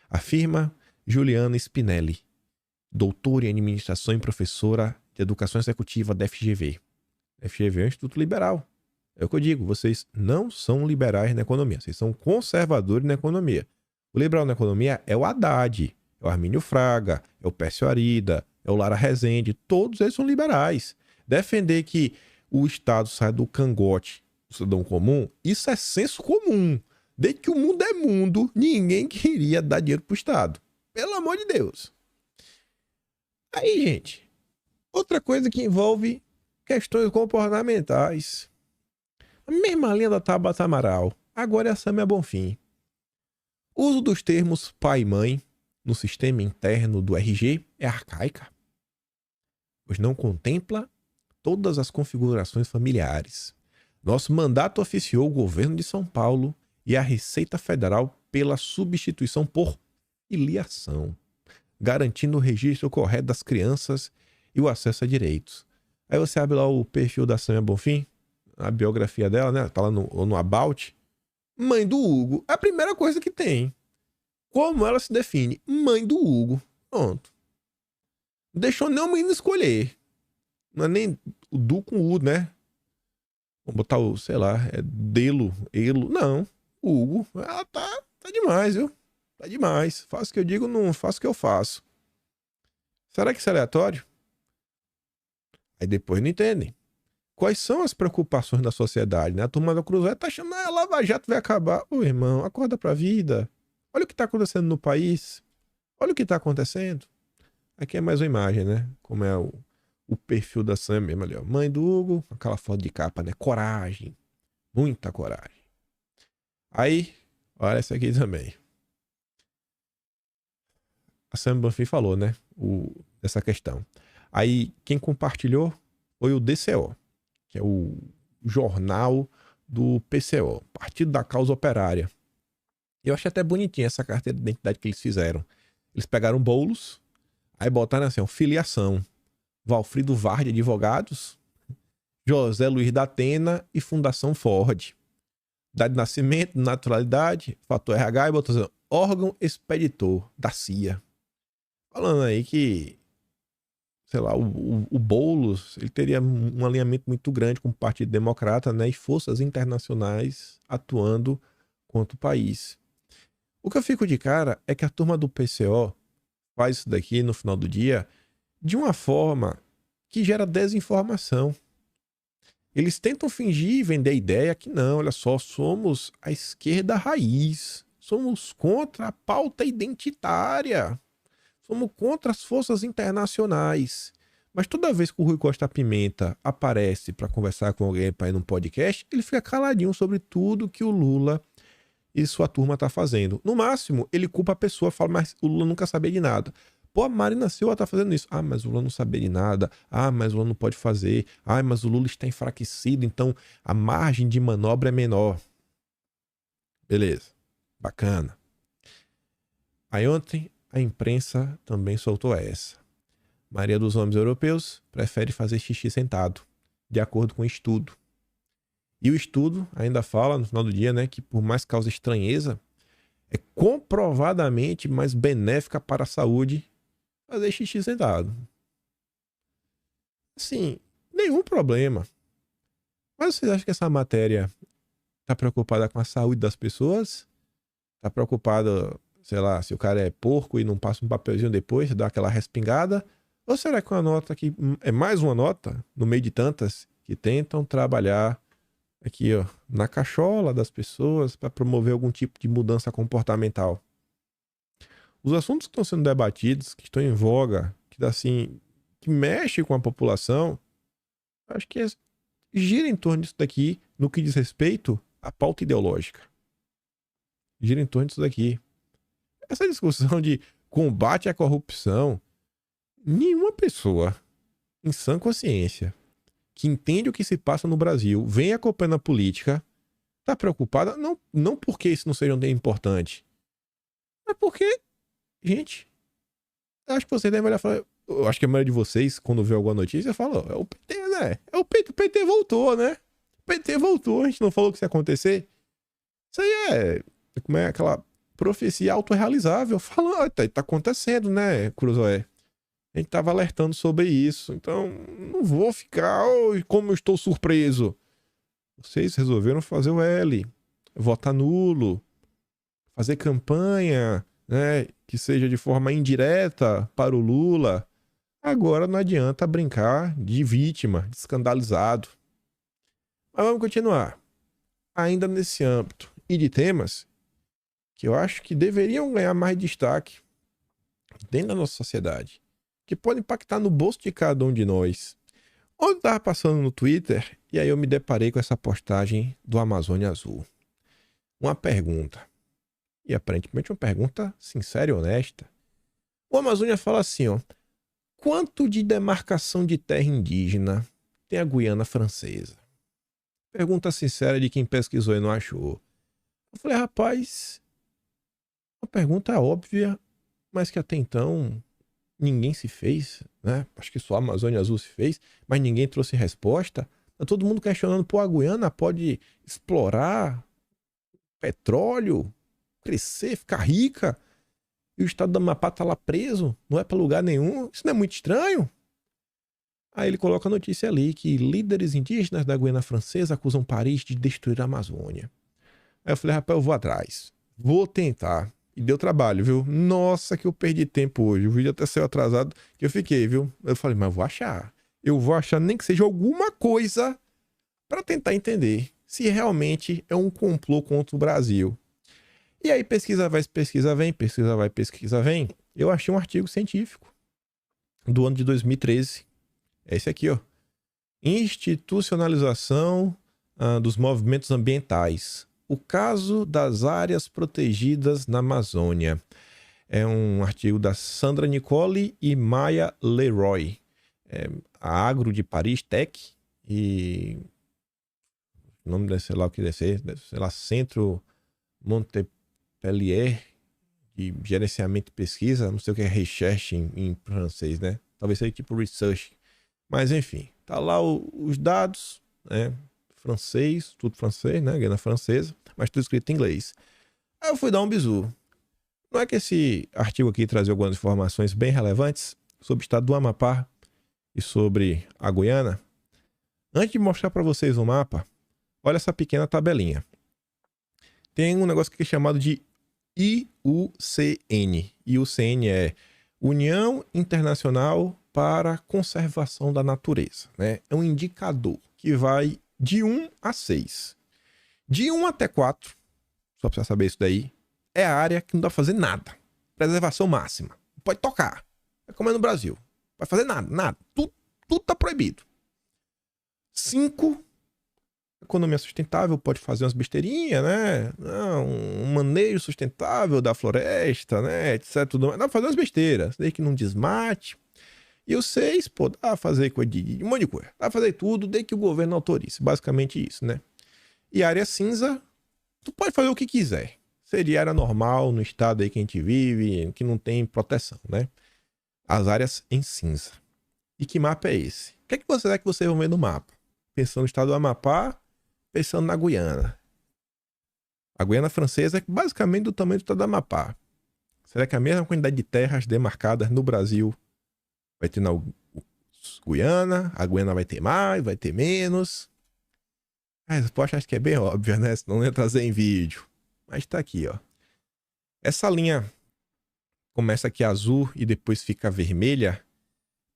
Afirma Juliana Spinelli, doutora em administração e professora de educação executiva da FGV. FGV é um instituto liberal. É o que eu digo, vocês não são liberais na economia, vocês são conservadores na economia. O liberal na economia é o Haddad, é o Armínio Fraga, é o Pércio Arida, é o Lara Rezende, todos eles são liberais. Defender que o Estado sai do cangote do cidadão comum, isso é senso comum. Desde que o mundo é mundo, ninguém queria dar dinheiro pro Estado. Pelo amor de Deus. Aí, gente, outra coisa que envolve questões comportamentais. A mesma linha da Tabata Amaral, agora é a Sâmia Bonfim. O uso dos termos pai e mãe no sistema interno do RG é arcaica, pois não contempla todas as configurações familiares. Nosso mandato oficiou o governo de São Paulo e a Receita Federal pela substituição por filiação, garantindo o registro correto das crianças e o acesso a direitos. Aí você abre lá o perfil da Sâmia Bonfim, a biografia dela, né? Tá lá no About. Mãe do Hugo. É a primeira coisa que tem. Como ela se define? Mãe do Hugo. Pronto. Não deixou nem o menino escolher. Não é nem o Du com U, né? Vamos botar o, sei lá, é Delo, Elo. Não. Hugo. Ela tá demais, viu? Tá demais. Faço o que eu digo, não faço o que eu faço. Será que isso é aleatório? Aí depois não entendem. Quais são as preocupações da sociedade, né? A turma da Cruzeiro tá achando, a Lava Jato vai acabar. Ô, irmão, acorda pra vida. Olha o que tá acontecendo no país. Olha o que tá acontecendo. Aqui é mais uma imagem, né? Como é o perfil da Sam mesmo ali, ó. Mãe do Hugo, aquela foto de capa, né? Coragem. Muita coragem. Aí, olha essa aqui também. A Sam Bonfim falou, né? Essa questão. Aí, quem compartilhou foi o DCO, que é o jornal do PCO, Partido da Causa Operária. Eu achei até bonitinha essa carteira de identidade que eles fizeram. Eles pegaram bolos, aí botaram assim, ó, filiação. Valfrido Varde Advogados, José Luiz da Atena e Fundação Ford. Data de nascimento, naturalidade, fator RH e botou assim, órgão expeditor da CIA. Falando aí que, sei lá, o Boulos, ele teria um alinhamento muito grande com o Partido Democrata, né, e forças internacionais atuando contra o país. O que eu fico de cara é que a turma do PCO faz isso daqui no final do dia de uma forma que gera desinformação. Eles tentam fingir e vender a ideia que não, olha só, somos a esquerda raiz, somos contra a pauta identitária, somos contra as forças internacionais. Mas toda vez que o Rui Costa Pimenta aparece para conversar com alguém para ir num podcast, ele fica caladinho sobre tudo que o Lula e sua turma tá fazendo. No máximo, ele culpa a pessoa, fala, mas o Lula nunca sabia de nada. Pô, a Marina Silva tá fazendo isso. Ah, mas o Lula não sabia de nada. Ah, mas o Lula não pode fazer. Ah, mas o Lula está enfraquecido, então a margem de manobra é menor. Beleza. Bacana. Aí ontem a imprensa também soltou essa. Maioria dos homens europeus prefere fazer xixi sentado, de acordo com o estudo. E o estudo ainda fala, no final do dia, né, que por mais causa estranheza, é comprovadamente mais benéfica para a saúde fazer xixi sentado. Assim, nenhum problema. Mas vocês acham que essa matéria tá preocupada com a saúde das pessoas? Tá preocupada, sei lá, se o cara é porco e não passa um papelzinho depois, dá aquela respingada? Ou será que uma nota que é mais uma nota, no meio de tantas, que tentam trabalhar aqui, ó, na cachola das pessoas para promover algum tipo de mudança comportamental? Os assuntos que estão sendo debatidos, que estão em voga, que assim, que mexe com a população, acho que gira em torno disso daqui, no que diz respeito à pauta ideológica. Gira em torno disso daqui. Essa discussão de combate à corrupção, nenhuma pessoa em sã consciência que entende o que se passa no Brasil, vem acompanhando a política, Tá preocupada? Não porque isso não seja um tema importante. Mas porque, gente, eu acho que você deve olhar e falar... Eu acho que a maioria de vocês, quando vê alguma notícia, fala, é o PT, né? É o PT voltou, né? O PT voltou, a gente não falou que isso ia acontecer. Isso aí como é aquela profecia autorrealizável. Falando, tá acontecendo, né, Cruzoé? A gente tava alertando sobre isso. Então, não vou ficar, como eu estou surpreso. Vocês resolveram fazer o L, votar nulo, fazer campanha, né, que seja de forma indireta para o Lula. Agora não adianta brincar de vítima, de escandalizado. Mas vamos continuar. Ainda nesse âmbito e de temas que eu acho que deveriam ganhar mais destaque dentro da nossa sociedade, que podem impactar no bolso de cada um de nós. Ontem eu estava passando no Twitter e aí eu me deparei com essa postagem do Amazônia Azul. Uma pergunta. E aparentemente uma pergunta sincera e honesta. O Amazônia fala assim, ó. Quanto de demarcação de terra indígena tem a Guiana Francesa? Pergunta sincera de quem pesquisou e não achou. Eu falei, rapaz, uma pergunta óbvia, mas que até então ninguém se fez, né? Acho que só a Amazônia Azul se fez, mas ninguém trouxe resposta. Tá todo mundo questionando, pô, a Guiana pode explorar petróleo, crescer, ficar rica, e o estado do Amapá tá lá preso, não é para lugar nenhum. Isso não é muito estranho? Aí ele coloca a notícia ali que líderes indígenas da Guiana Francesa acusam Paris de destruir a Amazônia. Aí eu falei, rapaz, eu vou atrás. Vou tentar. E deu trabalho, viu? Nossa, que eu perdi tempo hoje. O vídeo até saiu atrasado, que eu fiquei, viu? Eu falei, mas eu vou achar. Eu vou achar nem que seja alguma coisa para tentar entender se realmente é um complô contra o Brasil. E aí, pesquisa vai, pesquisa vem, pesquisa vai, pesquisa vem. Eu achei um artigo científico do ano de 2013. É esse aqui, ó. Institucionalização dos movimentos ambientais. O caso das áreas protegidas na Amazônia. É um artigo da Sandra Nicole e Maya Leroy. A Agro de Paris Tech e o nome deve ser lá o que deve ser, sei lá, Centro Montpellier de Gerenciamento e Pesquisa, não sei o que é recherche em francês, né? Talvez seja tipo research. Mas enfim, tá lá os dados, né? Francês, tudo francês, né? Guiana Francesa, mas tudo escrito em inglês. Aí eu fui dar um bizu. Não é que esse artigo aqui trazia algumas informações bem relevantes sobre o estado do Amapá e sobre a Guiana? Antes de mostrar para vocês o mapa, olha essa pequena tabelinha. Tem um negócio aqui chamado de IUCN. IUCN é União Internacional para a Conservação da Natureza, né? É um indicador que vai de 1 a 6. De 1 até 4, só para você saber isso daí, é a área que não dá pra fazer nada. Preservação máxima. Pode tocar. É como é no Brasil. Não vai fazer nada, nada. Tudo tá proibido. 5, economia sustentável, pode fazer umas besteirinhas, né? Um manejo sustentável da floresta, né? Etc. Tudo. Dá pra fazer umas besteiras. Desde que não desmate. E o 6, pô, dá pra fazer coisa de um monte de coisa. Dá pra fazer tudo desde que o governo autorize. Basicamente isso, né? E a área cinza, tu pode fazer o que quiser. Seria área normal no estado aí que a gente vive, que não tem proteção, né? As áreas em cinza. E que mapa é esse? O que é que você quer que vocês vão ver no mapa? Pensando no estado do Amapá, pensando na Guiana. A Guiana Francesa é basicamente do tamanho do estado do Amapá. Será que a mesma quantidade de terras demarcadas no Brasil vai ter na Guiana? A Guiana vai ter mais, vai ter menos? A resposta acho que é bem óbvia, né? Senão não ia trazer em vídeo. Mas tá aqui, ó. Essa linha começa aqui azul e depois fica vermelha.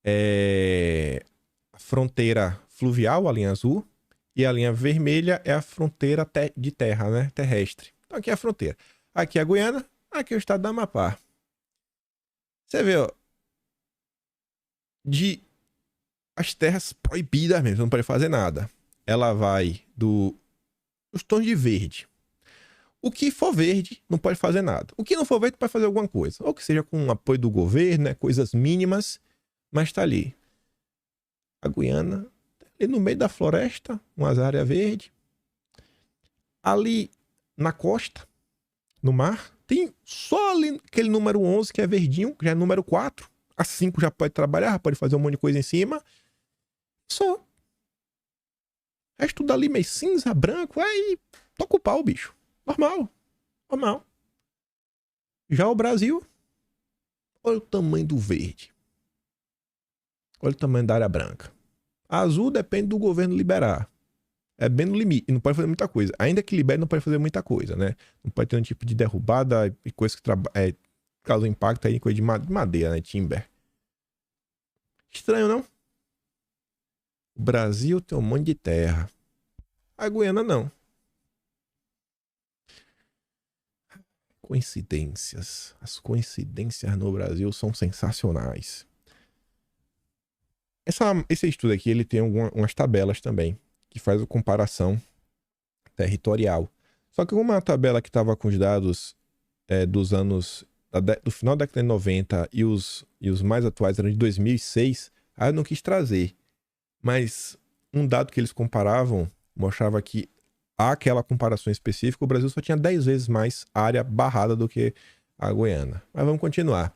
É a fronteira fluvial, a linha azul. E a linha vermelha é a fronteira de terra, né? Terrestre. Então aqui é a fronteira. Aqui é a Guiana, aqui é o estado do Amapá. Você vê, ó. As terras proibidas mesmo, não pode fazer nada. Ela vai dos tons de verde. O que for verde não pode fazer nada. O que não for verde pode fazer alguma coisa. Ou que seja com o apoio do governo, né? Coisas mínimas, mas tá ali. A Guiana, ali no meio da floresta, umas áreas verdes. Ali na costa, no mar, tem só ali aquele número 11 que é verdinho, que já é número 4. A 5 já pode trabalhar, já pode fazer um monte de coisa em cima. Só. O resto tudo ali meio cinza, branco, aí toca o pau, bicho. Normal. Normal. Já o Brasil, olha o tamanho do verde. Olha o tamanho da área branca. Azul depende do governo liberar. É bem no limite, e não pode fazer muita coisa. Ainda que libere, não pode fazer muita coisa, né? Não pode ter um tipo de derrubada e coisa que causa impacto aí, coisa de madeira, né? Timber. Estranho, não? O Brasil tem um monte de terra. A Guiana, não. Coincidências. As coincidências no Brasil são sensacionais. Esse estudo aqui, ele tem umas tabelas também, que faz a comparação territorial. Só que uma tabela que estava com os dados dos anos do final da década de 90 e os mais atuais eram de 2006, aí eu não quis trazer. Mas um dado que eles comparavam mostrava que aquela comparação específica, o Brasil só tinha 10 vezes mais área barrada do que a Guiana. Mas vamos continuar.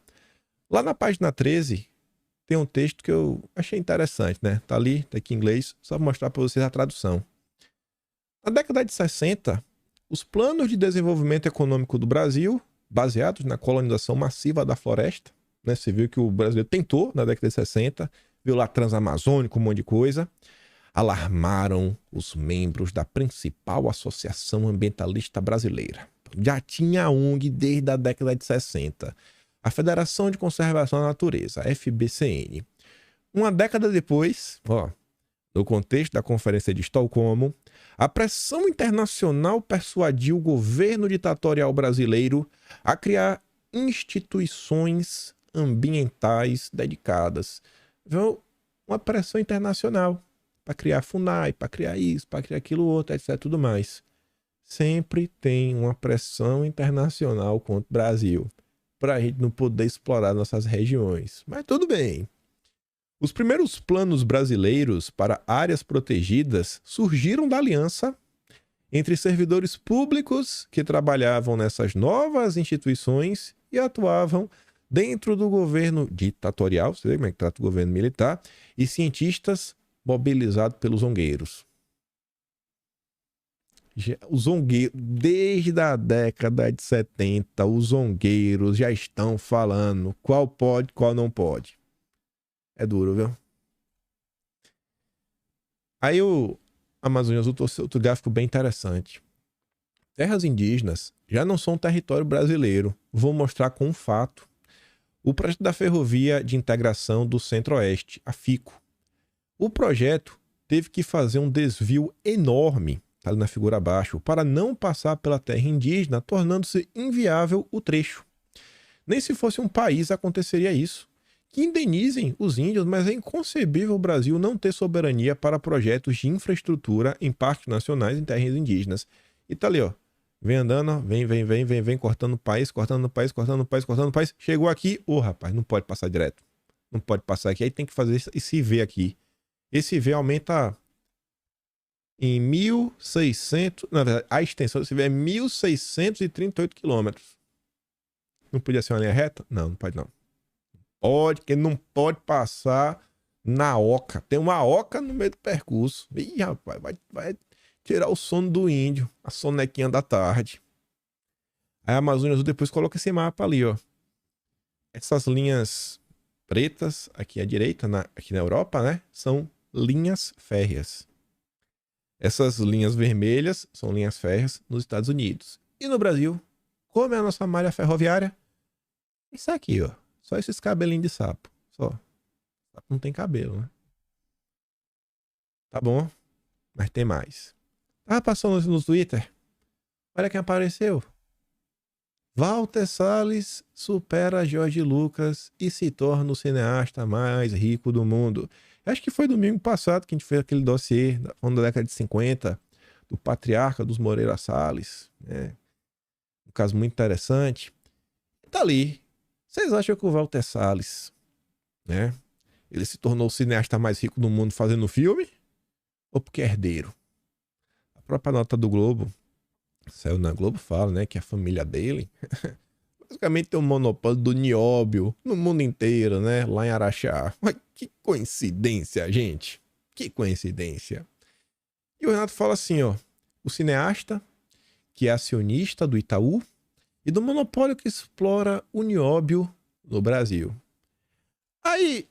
Lá na página 13, tem um texto que eu achei interessante, né? Tá ali, tá aqui em inglês, só para mostrar para vocês a tradução. Na década de 60, os planos de desenvolvimento econômico do Brasil, baseados na colonização massiva da floresta, né? Você viu que o brasileiro tentou na década de 60, viu lá Transamazônico, um monte de coisa, alarmaram os membros da principal associação ambientalista brasileira. Já tinha a ONG desde a década de 60. A Federação de Conservação da Natureza, a FBCN. Uma década depois, no contexto da Conferência de Estocolmo, a pressão internacional persuadiu o governo ditatorial brasileiro a criar instituições ambientais dedicadas. Viu? Uma pressão internacional para criar FUNAI, para criar isso, para criar aquilo outro, etc. Tudo mais. Sempre tem uma pressão internacional contra o Brasil, para a gente não poder explorar nossas regiões. Mas tudo bem. Os primeiros planos brasileiros para áreas protegidas surgiram da aliança entre servidores públicos que trabalhavam nessas novas instituições e atuavam dentro do governo ditatorial, você vê como é que trata o governo militar, e cientistas mobilizados pelos zongueiros. Os zongueiros, desde a década de 70, os zongueiros já estão falando qual pode, qual não pode. É duro, viu? Aí o Amazônia Azul trouxe outro gráfico bem interessante. Terras indígenas já não são território brasileiro. Vou mostrar com um fato. O projeto da Ferrovia de Integração do Centro-Oeste, a FICO. O projeto teve que fazer um desvio enorme, tá ali na figura abaixo, para não passar pela terra indígena, tornando-se inviável o trecho. Nem se fosse um país aconteceria isso. Que indenizem os índios, mas é inconcebível o Brasil não ter soberania para projetos de infraestrutura em parques nacionais em terras indígenas. E tá ali, ó. Vem andando, vem, cortando o país, cortando o país, cortando o país, cortando o país. Chegou aqui, rapaz, não pode passar direto. Não pode passar aqui, aí tem que fazer esse V aqui. Esse V aumenta em 1.600, na verdade, a extensão desse V é 1.638 quilômetros. Não podia ser uma linha reta? Não, não pode não. Pode, que não pode passar na oca. Tem uma oca no meio do percurso. Ih, rapaz, vai tirar o sono do índio, a sonequinha da tarde. Aí a Amazônia Azul depois coloca esse mapa ali, ó. Essas linhas pretas aqui à direita, aqui na Europa, né? São linhas férreas. Essas linhas vermelhas são linhas férreas nos Estados Unidos. E no Brasil, como é a nossa malha ferroviária? Isso aqui, ó. Só esses cabelinhos de sapo. Só. Sapo não tem cabelo, né? Tá bom. Mas tem mais. Tava passando no Twitter. Olha quem apareceu. Walter Salles supera Jorge Lucas e se torna o cineasta mais rico do mundo. Acho que foi domingo passado que a gente fez aquele dossiê da década de 50 do patriarca dos Moreira Salles. Né? Um caso muito interessante. Tá ali. Vocês acham que o Walter Salles, né? Ele se tornou o cineasta mais rico do mundo fazendo filme? Ou porque é herdeiro? A própria nota do Globo saiu na Globo, fala, né, que a família dele basicamente tem um monopólio do nióbio no mundo inteiro, né, lá em Araxá. Mas que coincidência, gente. Que coincidência. E o Renato fala assim, ó, o cineasta, que é acionista do Itaú, e do monopólio que explora o nióbio no Brasil. Aí,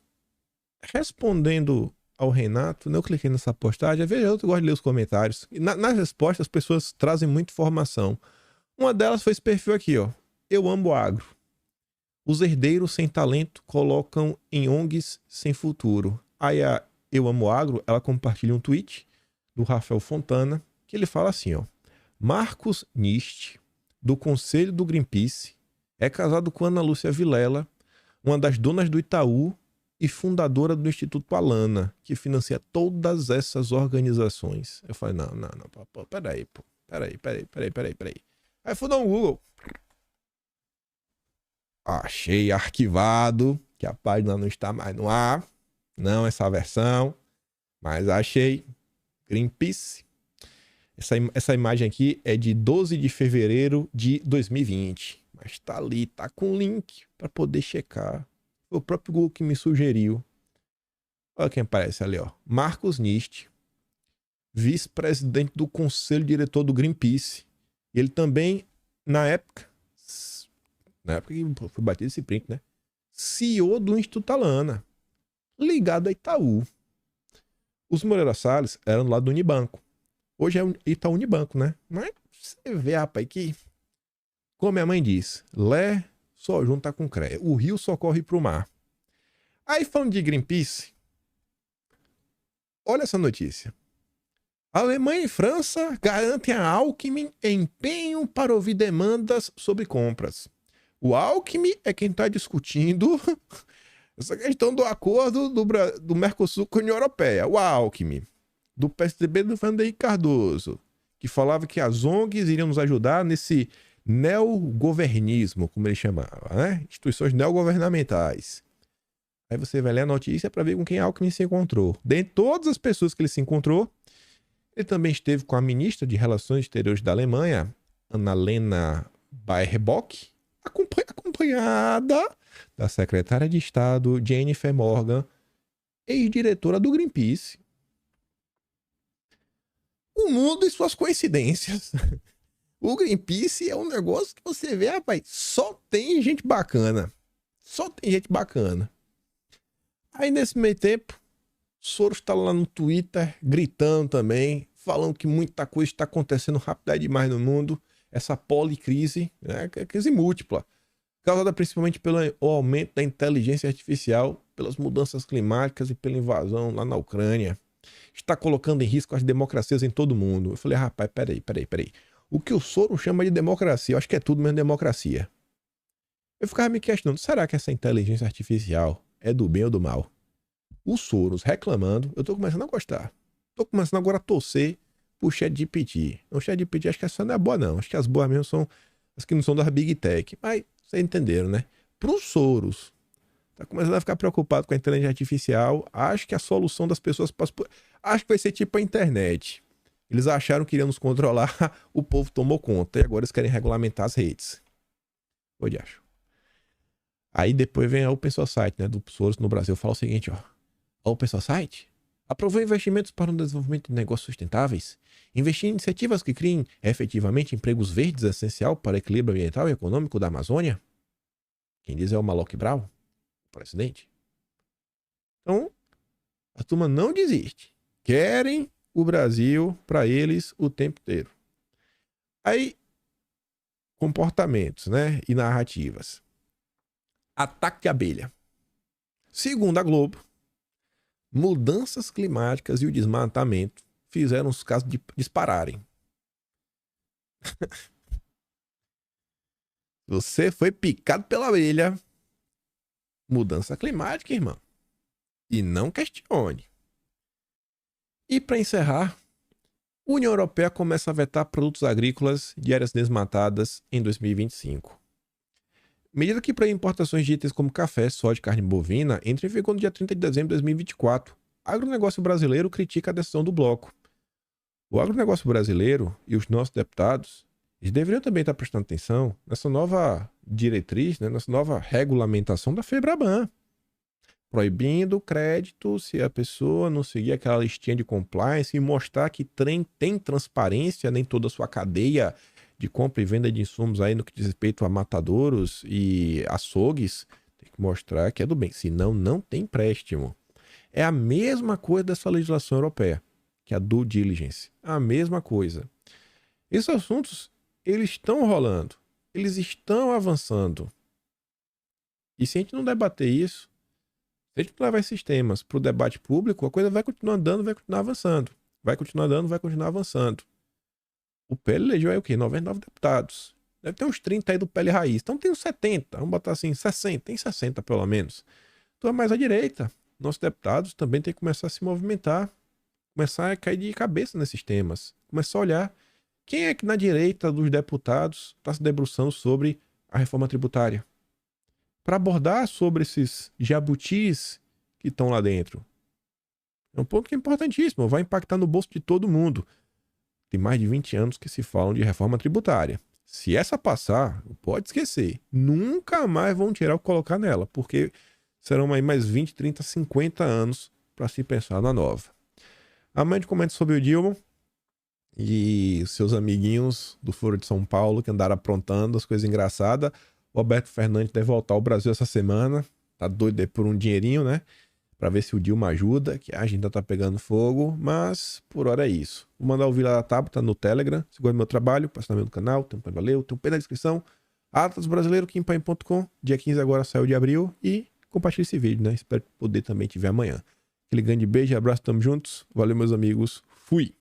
respondendo ao Renato, eu cliquei nessa postagem, veja, eu gosto de ler os comentários, e nas respostas as pessoas trazem muita informação. Uma delas foi esse perfil aqui, ó, Eu Amo Agro. Os herdeiros sem talento colocam em ONGs sem futuro. Aí a Eu Amo Agro, ela compartilha um tweet do Rafael Fontana, que ele fala assim, ó, Marcos Nist, do Conselho do Greenpeace, é casado com Ana Lúcia Vilela, uma das donas do Itaú e fundadora do Instituto Alana, que financia todas essas organizações. Eu falei, não, peraí, pô. Peraí. Aí fui dar um Google. Achei arquivado, que a página não está mais no ar. Não essa versão, mas achei. Greenpeace. Essa imagem aqui é de 12 de fevereiro de 2020. Mas tá ali, tá com link para poder checar. Foi o próprio Google que me sugeriu. Olha quem aparece ali, ó. Marcos Nist, vice-presidente do conselho diretor do Greenpeace. Ele também, na época que foi batido esse print, né? CEO do Instituto Alana, ligado a Itaú. Os Moreira Salles eram do lado do Unibanco. Hoje é Itaú Unibanco, né? Mas você vê, rapaz, que, como minha mãe diz, Lé só junta com Cré. O rio só corre pro mar. Aí, falando de Greenpeace, olha essa notícia. Alemanha e França garantem a Alckmin empenho para ouvir demandas sobre compras. O Alckmin é quem está discutindo essa questão do acordo do Mercosul com a União Europeia. O Alckmin, do PSDB do Fernando Henrique Cardoso, que falava que as ONGs iriam nos ajudar nesse neogovernismo, como ele chamava, né? Instituições neogovernamentais. Aí você vai ler a notícia para ver com quem Alckmin se encontrou. Dentre todas as pessoas que ele se encontrou, ele também esteve com a ministra de Relações Exteriores da Alemanha, Annalena Baerbock, acompanhada da secretária de Estado Jennifer Morgan, ex-diretora do Greenpeace. O mundo e suas coincidências. O Greenpeace é um negócio que você vê, rapaz, só tem gente bacana. Só tem gente bacana. Aí nesse meio tempo, Soros está lá no Twitter gritando também, falando que muita coisa está acontecendo rápido demais no mundo. Essa policrise, né, crise múltipla, causada principalmente pelo aumento da inteligência artificial, pelas mudanças climáticas e pela invasão lá na Ucrânia. Está colocando em risco as democracias em todo o mundo. Eu falei, rapaz, peraí. O que o Soros chama de democracia, eu acho que é tudo menos democracia. Eu ficava me questionando, será que essa inteligência artificial é do bem ou do mal? O Soros reclamando, eu tô começando a gostar. Tô começando agora a torcer pro ChatGPT. O ChatGPT acho que essa não é boa não, acho que as boas mesmo são as que não são das Big Tech. Mas vocês entenderam, né? Pro Soros, tá começando a ficar preocupado com a inteligência artificial, acho que a solução das pessoas acho que vai ser tipo a internet. Eles acharam que iriam nos controlar, o povo tomou conta e agora eles querem regulamentar as redes. Onde acho? Aí depois vem a Open Society, né, do Soros no Brasil, fala o seguinte, ó. A Open Society aprovou investimentos para o desenvolvimento de negócios sustentáveis, investir em iniciativas que criem efetivamente empregos verdes essencial para o equilíbrio ambiental e econômico da Amazônia. Quem diz é o Malloy Brown, o presidente. Então, a turma não desiste. Querem o Brasil para eles o tempo inteiro. Aí, comportamentos, né, e narrativas. Ataque de abelha. Segundo a Globo, mudanças climáticas e o desmatamento fizeram os casos dispararem. Você foi picado pela abelha. Mudança climática, irmão. E não questione. E para encerrar, a União Europeia começa a vetar produtos agrícolas de áreas desmatadas em 2025. Medida que para importações de itens como café, soja e carne bovina entra em vigor no dia 30 de dezembro de 2024. Agronegócio brasileiro critica a decisão do bloco. O agronegócio brasileiro e os nossos deputados Eles deveriam também estar prestando atenção nessa nova diretriz, né, nessa nova regulamentação da FEBRABAN, proibindo o crédito se a pessoa não seguir aquela listinha de compliance e mostrar que tem transparência em toda a sua cadeia de compra e venda de insumos aí no que diz respeito a matadouros e açougues. Tem que mostrar que é do bem, senão não tem empréstimo. É a mesma coisa dessa legislação europeia, que é a due diligence. A mesma coisa. Esses assuntos, eles estão rolando, eles estão avançando. E se a gente não debater isso, se a gente não levar esses temas para o debate público, a coisa vai continuar andando, vai continuar avançando. Vai continuar andando, vai continuar avançando. O PL elegeu aí o quê? 99 deputados. Deve ter uns 30 aí do PL raiz. Então tem uns 70, vamos botar assim, 60. Tem 60 pelo menos. Então é mais à direita. Nossos deputados também têm que começar a se movimentar. Começar a cair de cabeça nesses temas. Começar a olhar quem é que na direita dos deputados está se debruçando sobre a reforma tributária. Para abordar sobre esses jabutis que estão lá dentro. É um ponto que é importantíssimo. Vai impactar no bolso de todo mundo. Tem mais de 20 anos que se falam de reforma tributária. Se essa passar, pode esquecer. Nunca mais vão tirar o que colocar nela, porque serão aí mais 20, 30, 50 anos para se pensar na nova. Amanhã a gente comenta sobre o Dilma e seus amiguinhos do Foro de São Paulo que andaram aprontando as coisas engraçadas. O Alberto Fernandes deve voltar ao Brasil essa semana. Tá doido aí por um dinheirinho, né? Pra ver se o Dilma ajuda, que a agenda tá pegando fogo, mas por hora é isso. Vou mandar o Vila da Tabata no Telegram. Se gosta do meu trabalho, passa no meu canal, tem um valeu, tem um pé na descrição. Atlas Brasileiro, kimpaim.com. Dia 15 agora saiu de abril e compartilhe esse vídeo, né? Espero poder também te ver amanhã. Aquele grande beijo, abraço, tamo juntos. Valeu, meus amigos. Fui!